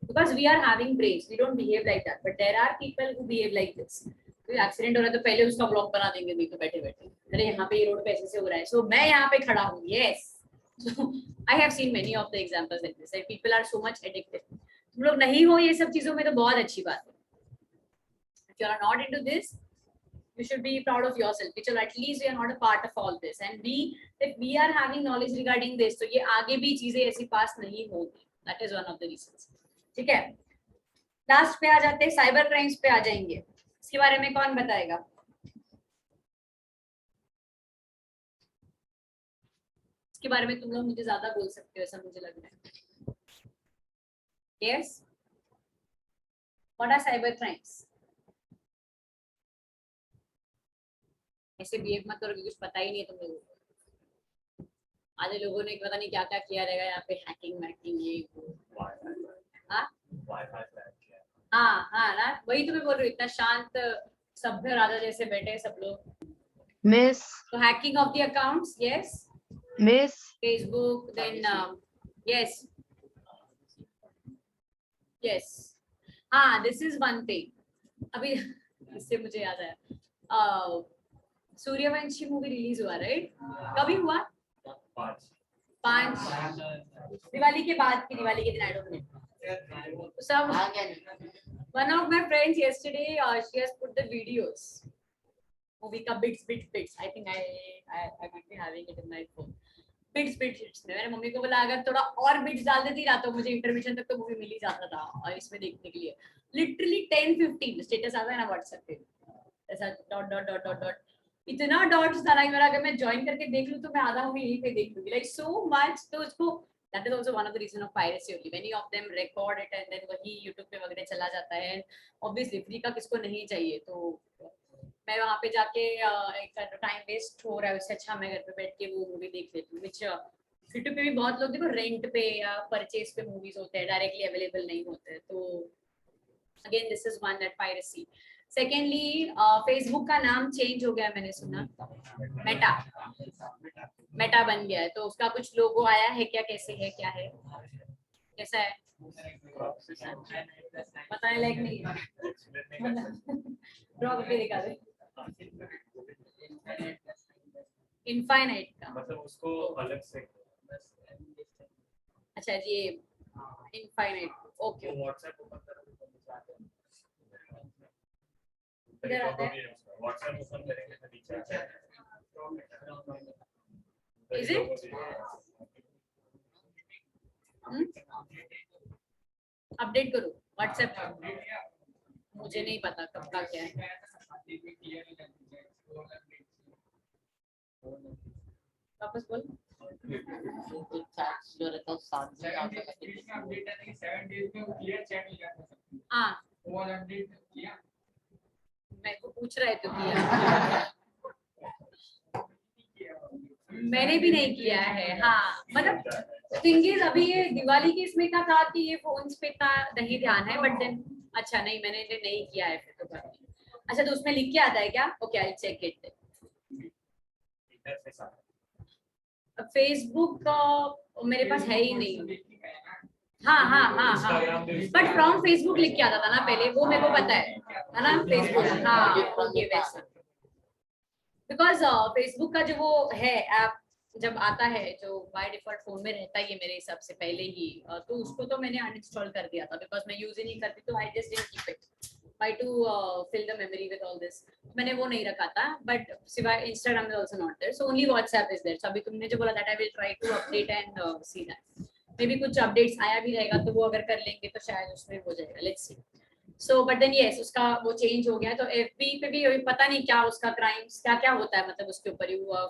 because we are having brains, we don't behave like that, but there are people who behave like this. कोई एक्सीडेंट हो रहा है तो पहले उसका ब्लॉग बना देंगे, नहीं तो बैठे बैठे अरे यहाँ पे ये रोड पे ऐसे से हो रहा है, सो मैं यहाँ पे खड़ा हूँ, yes. I have seen many of the examples like this, people are so much addicted. तुम लोग नहीं हो ये सब चीजों में तो बहुत अच्छी बात है, if you are not into this, you should be proud of yourself, which at least we are not a part of all this, and if we are having knowledge regarding this, तो ये आगे भी चीजें ऐसी पास नहीं होगी, that is one of the reasons। ठीक है, लास्ट पे आ जाते हैं, साइबर क्राइम्स पे आ जाएंगे। इसके बारे में कौन बताएगा? इसके बारे में तुम लोग मुझे ज्यादा बोल सकते हो ऐसा मुझे लग रहा है। yes, what are cyber crimes? ऐसे बिहेव मत करो कि कुछ पता ही नहीं है तुम लोगों को। आधे लोगों ने पता नहीं क्या क्या किया रहेगा यहाँ पे, हैकिंग मैकिंग ये वो। हाँ हाँ ना, वही तुम्हें बोल रही हूँ, इतना शांत सभ्य राजा जैसे बैठे हैं सब लोग। मिस तो hacking of the accounts, yes, miss Facebook, then yes yes, हाँ दिस इज वन थिंग। अभी इससे मुझे याद आया, सूर्यवंशी मूवी रिलीज हुआ, राइट? कभी हुआ? 5 दिवाली के बाद की, दिवाली के दिन, आई डोंट नो। सब one of my friends yesterday she has put the videos movie का bits I think I might be having it in my phone, bits मैंने मम्मी को बोला अगर थोड़ा और बिट्स डाल देती ना तो मुझे इंटरमिशन तक तो मूवी मिल ही जाता था, और इसमें देखने के लिए लिटरली 10-15 स्टेटस आता है ना व्हाट्सएप पे, ऐसा dot dot dot dot dot, इतना डॉट्स था ना, मेरा अगर मैं ज्वाइन करके देख लूं तो मैं आधा मूवी यहीं पे देख लूंगी, लाइक सो मच। तो उसको That is also one of the reason of piracy only. Many of them record it and then वही YouTube पे वगैरह चला जाता है. Obviously free का किसको नहीं चाहिए, तो मैं वहाँ पे जाके एक टाइम वेस्ट हो रहा है, उससे अच्छा मैं घर पे बैठ के वो मूवी देख लेती हूँ. Which यूट्यूब पे भी बहुत लोग देखो रेंट पे या परचेज पे मूवीज होते हैं, डायरेक्टली अवेलेबल नहीं होते हैं. तो again this is one that piracy. Secondly Facebook का नाम चेंज हो गया, मैंने सुना मेटा बन गया है, तो उसका कुछ लोगो आया है क्या, कैसे है, क्या है, कैसा है, बताने लायक नहीं है. ड्रॉ करके दिखा दे. इनफाइनाइट का मतलब उसको अलग से. अच्छा जी, इनफाइनाइट. ओके, व्हाट्सएप ओपन करोगे इधर आता है. व्हाट्सएप ओपन करेंगे तो नीचे आता है. Is it? अपडेट करो व्हाट्सएप पर, मुझे नहीं पता कब का क्या है. वापस बोल. हाँ, मैं को पूछ रहा है तो किया. मैंने भी नहीं किया है. हाँ, मतलब थिंग इज अभी ये दिवाली के इसमें का था कि ये फोन्स पे का नहीं ध्यान है, बट देन अच्छा नहीं, मैंने नहीं किया है फिर तो. अच्छा, तो उसमें लिख के आता है क्या? Okay, I check it. Facebook मेरे पास है ही नहीं. हाँ हाँ हाँ हाँ, बट फ्रॉम फेसबुक लिख के आता था ना पहले, वो मेरे को पता है ना फेसबुक. हाँ ओके, वैसा. बिकॉज फेसबुक का जो वो है ऐप जब आता है, जो बाय डिफॉल्ट फोन में रहता है ये मेरे हिसाब से पहले ही, तो उसको तो मैंने अनइंस्टॉल कर दिया था बिकॉज मैं यूज ही नहीं करती, तो I just didn't keep it by to fill the memory with all this. मैंने वो नहीं रखा था. बट सिवाय Instagram is also not there, so only WhatsApp is there. So अभी तुमने जो बोला that I will try to update and see that. Maybe कुछ अपडेट्स आया भी रहेगा तो वो अगर कर लेंगे तो शायद उसमें हो जाएगा. Let's see. So but then yes, उसका वो चेंज हो गया. तो एफबी पे भी अभी पता नहीं क्या उसका क्राइम्स क्या क्या होता है, मतलब उसके ऊपर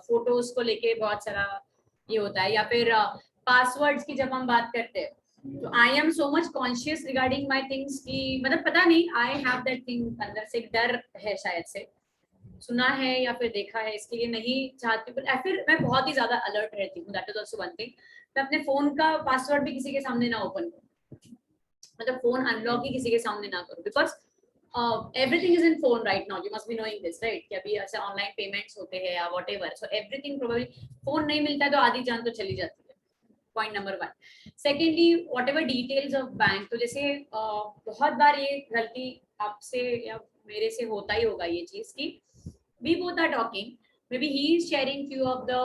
फोटोज को लेके बहुत सारा ये होता है, या फिर पासवर्ड्स की जब हम बात करते हैं, तो I am so much conscious regarding my things की, मतलब पता नहीं, आई हैव दैट थिंग अंदर से एक डर है, शायद से सुना है या फिर देखा है, इसके लिए नहीं चाहती. या फिर मैं बहुत ही ज्यादा अलर्ट रहती हूँ. That is also one thing. मैं अपने फोन का पासवर्ड भी किसी के सामने ना ओपन करूँ, मतलब फोन अनलॉक ही किसी के सामने ना करूँ, because everything is in phone right now. You must be knowing this, right? कि अभी ऐसे ऑनलाइन पेमेंट्स होते हैं या whatever, so everything probably phone नहीं मिलता है तो आधी जान तो चली जाती है. Point number 1. Secondly, whatever details of bank, तो जैसे बहुत बार ये गलती आपसे या मेरे से होता ही होगा ये चीज की we both are talking, maybe he is sharing few of the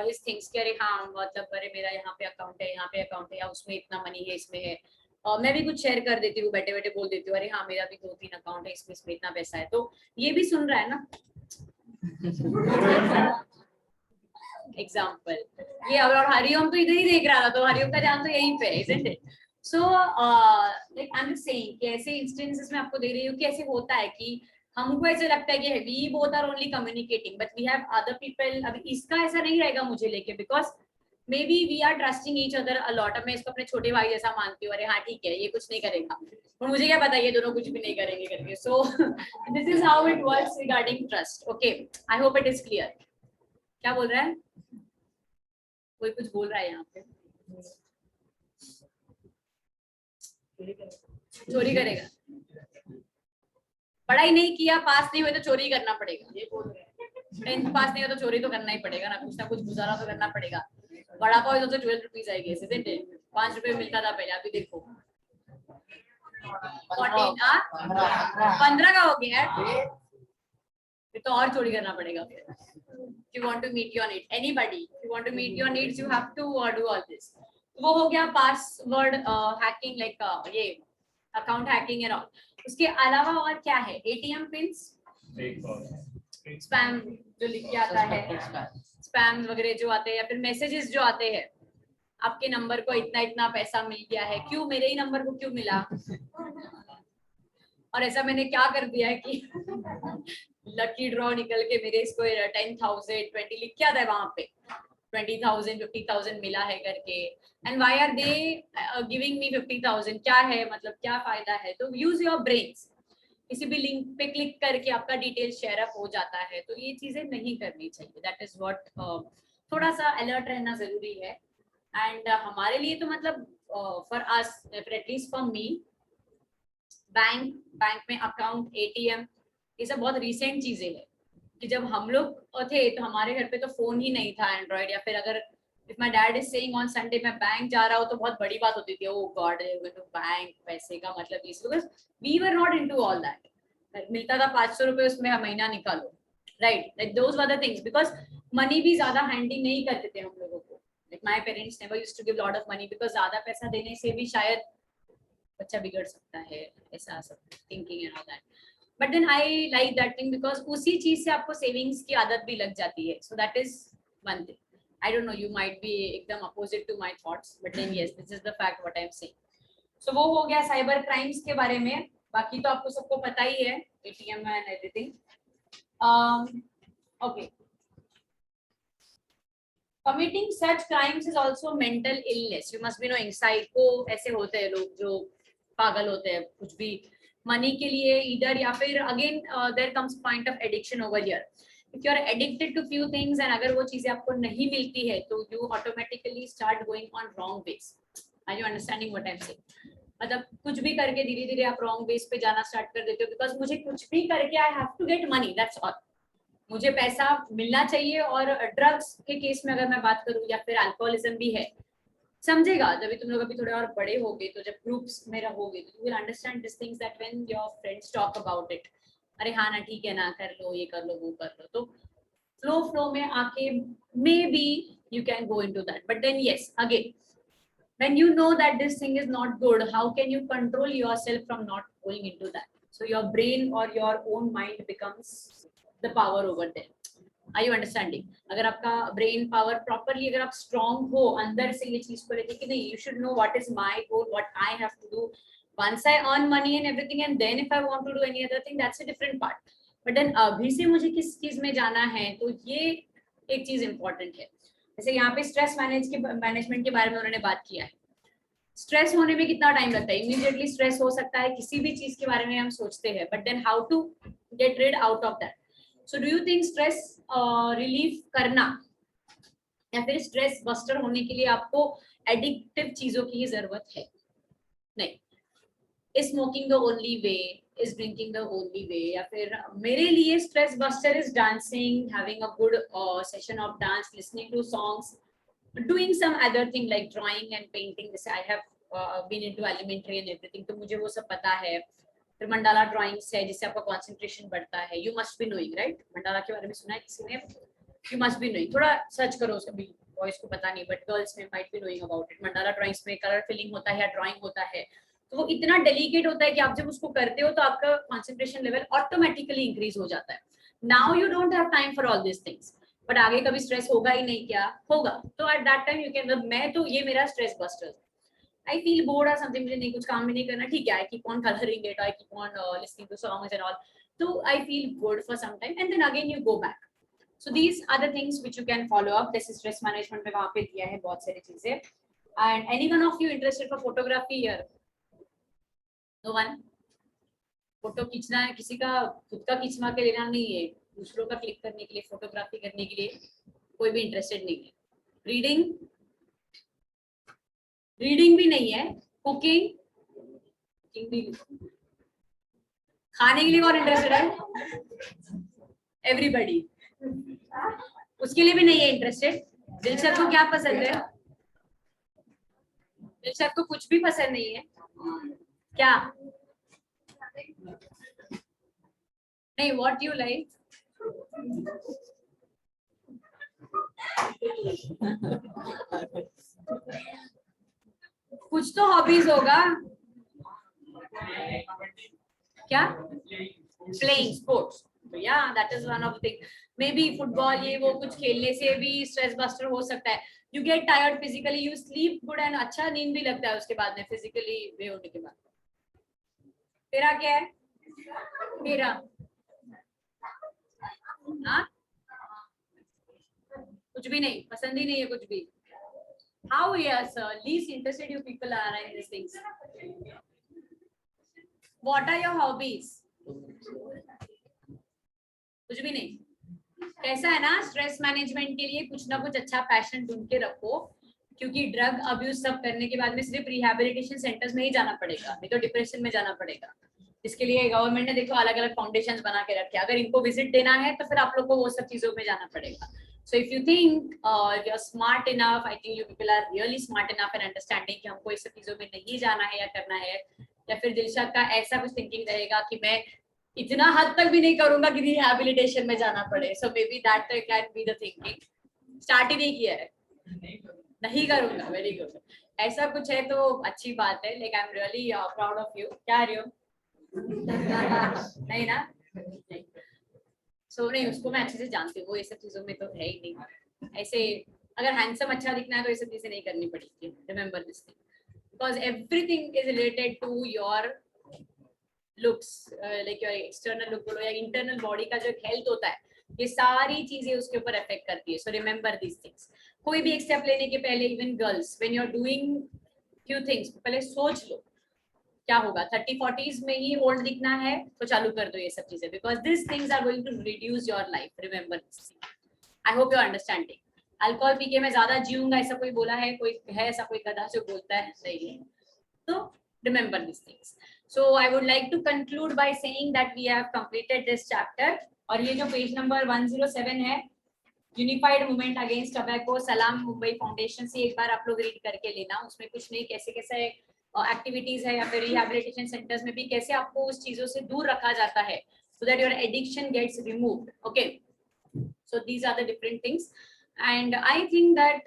his things कि अरे हाँ मतलब अरे मेरा यहाँ पे अकाउंट है, यहाँ पे अकाउंट है, या उसमें इतना मनी है, इसमें है. मैं भी कुछ शेयर कर देती हूँ, बैठे बैठे बोल देती हूँ अरे हाँ मेरा भी 2-3 अकाउंट है, इसमें इतना पैसा है. तो ये भी सुन रहा है ना एग्जाम्पल ये. और हरिओम तो इधर ही देख रहा था, तो हरिओम का ध्यान तो यहीं पे है, isn't it? So like I'm just saying कि ऐसे इंस्टेंसेस में आपको दे रही हूँ कि ऐसे होता है कि हमको ऐसे लगता है कि we both are only communicating but we have other people. अभी इसका ऐसा नहीं रहेगा मुझे लेके, because maybe we are trusting each other a lot. अब मैं इसको अपने छोटे भाई जैसा मानती हूँ, अरे हाँ ठीक है ये कुछ नहीं करेगा, और मुझे क्या पता ये दोनों कुछ भी नहीं करेंगे करके. So this is how it works regarding trust. Okay, I hope it is clear. क्या बोल रहा है कोई? कुछ बोल रहा है यहाँ पे. चोरी करेगा, पढ़ाई नहीं किया, पास नहीं हुए तो चोरी करना पड़ेगा, ये बोल रहे हैं. 10th पास नहीं हो तो चोरी तो करना ही पड़ेगा ना कुछ गुजारा तो करना पड़ेगा. बड़ा पाव तो 12 रुपीज आएगी, 5 रुपए मिलता था पहले, अभी देखो 15 का हो गया है, तो और चोरी करना पड़ेगा. If you want to meet your needs, anybody, if you want to meet your needs, you have to do all this. वो हो गया पासवर्ड हैकिंग, लाइक ये अकाउंट हैकिंग एंड ऑल. उसके अलावा और क्या है? एटीएम पिन्स, स्पैम जो लिख के आता है, स्पैम वगैरह जो आते हैं, या फिर मैसेजेस जो आते हैं आपके नंबर को इतना इतना पैसा मिल गया है, क्यों मेरे ही नंबर को क्यों मिला, और ऐसा मैंने क्या कर दिया है कि लकी ड्रॉ निकल के मेरे इसको 10,000 20 लिख के आता है वहां पे. 20,000 50,000 मिला है करके, and why are they giving me 50,000, क्या है मतलब, क्या फायदा है? तो यूज योर ब्रेन्स। किसी भी लिंक पे क्लिक करके आपका डिटेल शेयर अप हो जाता है, तो ये चीजें नहीं करनी चाहिए। दैट इज व्हाट, थोड़ा सा अलर्ट रहना जरूरी है। एंड हमारे लिए तो मतलब for us, at least for me, bank में अकाउंट, एटीएम, ये सब बहुत रिसेंट चीजें हैं। कि जब हम लोग थे तो हमारे घर पे तो फोन ही नहीं था एंड्रॉइड, या फिर अगर if my dad is saying on Sunday मैं बैंक जा रहा हूँ तो बहुत बड़ी बात होती थी, ओह गॉड टू बैंक, पैसे का मतलब इस, because we were not into all that. मिलता था 500 रुपए, उसमें महीना निकालो, right? Like those were the things, because money भी ज्यादा हैंडी नहीं करते थे हम लोगों को। Like my parents never used to give lot of money, because ज्यादा पैसा देने से भी शायद बच्चा बिगड़ सकता है, ऐसा सब thinking and all that. But then I like that thing, because उसी चीज से आपको सेविंग्स की आदत भी लग जाती है। So that is one thing. I don't know, you might be एकदम opposite to my thoughts, but then yes, this is the fact what I am saying. So वो हो गया साइबर क्राइम्स के बारे में। बाकी तो आपको सबको पता ही है, ATM and everything. Okay, committing such crimes is also mental illness, you must be knowing। Psycho ऐसे होते हैं लोग जो पागल होते हैं कुछ भी मनी के लिए इधर, या फिर again there comes point of addiction over here. If you are addicted to few things and अगर वो चीजें आपको नहीं मिलती है तो you automatically start going on wrong ways. Are you understanding what I am saying? मतलब कुछ भी करके धीरे धीरे आप रॉन्ग वेज पे जाना स्टार्ट कर देते हो, बिकॉज मुझे कुछ भी करके I have to get money, that's all, मुझे पैसा मिलना चाहिए। और ड्रग्स के केस में अगर मैं बात करूं, या फिर अल्कोहलिज्म भी है, समझेगा जब भी तुम लोग अभी थोड़े और बड़े होगे, तो जब ग्रुप्स में रहोगे तो you will understand this things that when your friends talk about it, अरे हाँ ना ठीक है ना, कर लो ये कर लो वो कर लो, तो फ्लो में आके may be you can go into that. But then yes, again, when you know that this thing is not good, how can you control yourself from not going into that? So your brain or your own mind becomes the power over there. Are you understanding? अगर आपका ब्रेन पावर प्रॉपरली, अगर आप स्ट्रॉन्ग हो अंदर से ये चीज को लेके कि नहीं, you should know what is my goal, what I have to do, once I earn money and everything, and then if I want to do any other thing, that's a different part. But then अभी से मुझे किस चीज में जाना है, तो ये एक चीज इंपॉर्टेंट है। जैसे यहाँ पे स्ट्रेस मैनेजमेंट के बारे में उन्होंने बात किया है। स्ट्रेस होने में कितना टाइम लगता है? इमीडिएटली स्ट्रेस हो सकता है किसी भी चीज के बारे में हम सोचते हैं, but then how to get rid out of that? So do you think stress relief करना या फिर स्ट्रेस बस्टर होने के लिए आपको एडिक्टिव चीजों की जरूरत है? नहीं। Is smoking the only way? Is drinking the only way? या फिर मेरे लिए stress buster is dancing, having a good session of dance, listening to songs, doing some other thing like drawing and painting. This I have been into elementary and everything, तो मुझे वो सब पता है। फिर मंडाला ड्राइंग्स है जिससे आपका कंसंट्रेशन बढ़ता है। You must be knowing, right? Mandala के बारे में सुना है किसी ने? यू मस्ट बी नोइंग, थोड़ा सर्च करो उसका भी, बॉयज को पता नहीं बट गर्ल्स में might be knowing about it. Mandala drawings में कलर फिलिंग होता है या ड्राइंग होता है, तो वो इतना डेलिकेट होता है कि आप जब उसको करते हो तो आपका कंसंट्रेशन लेवल ऑटोमेटिकली इंक्रीज हो जाता है। Now you don't have time for all this things, but आगे कभी स्ट्रेस होगा ही नहीं, क्या होगा? तो at that time you can, मैं तो ये मेरा stress buster. I feel bored और समथिंग, मुझे नहीं कुछ काम भी नहीं करना, ठीक है, I keep on colouring it, I keep on listening to songs and all, तो I feel good for some time and then again you go back. So these are the things which you can follow up. This stress management में वहां पे दिया है बहुत सारी चीजें। And any one of you interested for photography here? No one? Photo खींचना है, किसी का खुद का खींचवा के लेना नहीं है, दूसरों का क्लिक करने के लिए, फोटोग्राफी करने के लिए कोई भी इंटरेस्टेड नहीं है। रीडिंग भी नहीं है। कुकिंग भी। खाने के लिए कौन इंटरेस्टेड है? एवरीबडी। उसके लिए भी नहीं है इंटरेस्टेड। दिलशद को क्या पसंद है? दिलशद को कुछ भी पसंद नहीं है क्या? नहीं, व्हाट यू लाइक? कुछ तो हॉबीज होगा क्या? प्लेइंग स्पोर्ट्स, या that is one of thing. May be football, ये वो कुछ खेलने से भी स्ट्रेस बस्टर हो सकता है। You get tired physically, you sleep good and अच्छा नींद भी लगता है उसके बाद में, फिजिकली वे होने के बाद। तेरा क्या है? मेरा हाँ, कुछ भी नहीं, पसंद ही नहीं है कुछ भी. How yes, least interested you people are in these things. What are your hobbies? कुछ भी नहीं. कैसा है ना, स्ट्रेस मैनेजमेंट के लिए कुछ ना कुछ अच्छा पैशन ढूंढ के रखो, क्योंकि ड्रग अब्यूज सब करने के बाद में सिर्फ रिहैबिलिटेशन सेंटर्स में ही जाना पड़ेगा, नहीं तो डिप्रेशन में जाना पड़ेगा. इसके लिए गवर्नमेंट ने देखो अलग अलग फाउंडेशंस बना के रखे. अगर इनको विजिट देना है तो फिर आप लोग को वो सब चीजों में जाना पड़ेगा. So if you think you are smart enough, I think you people are really smart enough in understanding कि हमको इस सब चीजों में नहीं जाना है या करना है, या फिर दिलशाद का ऐसा कुछ थिंकिंग रहेगा कि मैं इतना हद तक भी नहीं करूंगा कि रिहैबिलिटेशन में जाना पड़े. So maybe that can be the thinking. Start ही नहीं किया है, नहीं करूंगा. Very good. ऐसा कुछ है तो अच्छी बात है. Like I am really proud of you. क्या रही हो? नहीं ना. सो नहीं, उसको मैं अच्छे से जानती हूँ, वो ये सब चीजों में तो है ही नहीं. ऐसे अगर हैंडसम अच्छा दिखना है तो ये सब चीजें नहीं करनी पड़ेगी. Remember this thing, because everything is related to your looks. Like your external look बोलो या इंटरनल बॉडी का जो हेल्थ होता है, ये सारी चीजें उसके ऊपर इफेक्ट करती है. So remember this things. कोई भी एक स्टेप लेने के पहले, even girls, when you are doing few things, पहले सोच लो क्या होगा. 30-40s में ही ओल्ड दिखना है तो चालू कर दो ये सब चीजें, because this things are going to reduce your life. Remember this. I hope you are understanding. Alcohol पी के मैं ज्यादा जीऊंगा ऐसा कोई बोला है? कोई है ऐसा कोई गधा जो बोलता है? नहीं है. तो remember this things. So I would like to conclude by saying that we have completed this chapter. और ये जो पेज नंबर 107 है, यूनिफाइड मूवमेंट अगेंस्ट टबैको, सलाम मुंबई फाउंडेशन से एक बार आप लोग रीड करके लेना. उसमें कुछ नहीं, कैसे कैसे एक्टिविटीज है या फिर रिहैबिलिटेशन सेंटर्स में भी कैसे आपको उस चीजों से दूर रखा जाता है, so that your addiction gets removed. Okay, so these are the different things, and I think that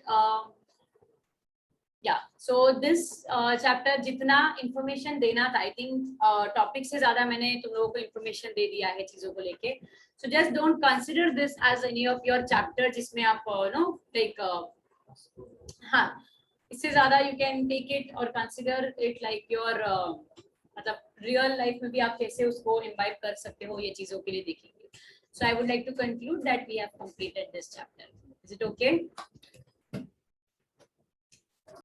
yeah, so this chapter जितना information देना था, I think topic से ज्यादा मैंने तुम लोगों को information दे दिया है चीजों को लेके. So just don't consider this as any of your chapter जिसमें आप no like हाँ, इससे ज्यादा यू कैन टेक इट और कंसिडर इट लाइक योर मतलब रियल लाइफ में भी आप कैसे उसको इम्बाइब कर सकते हो, ये चीजों के लिए देखेंगे. So I would like to conclude that we have completed this chapter. Is it okay?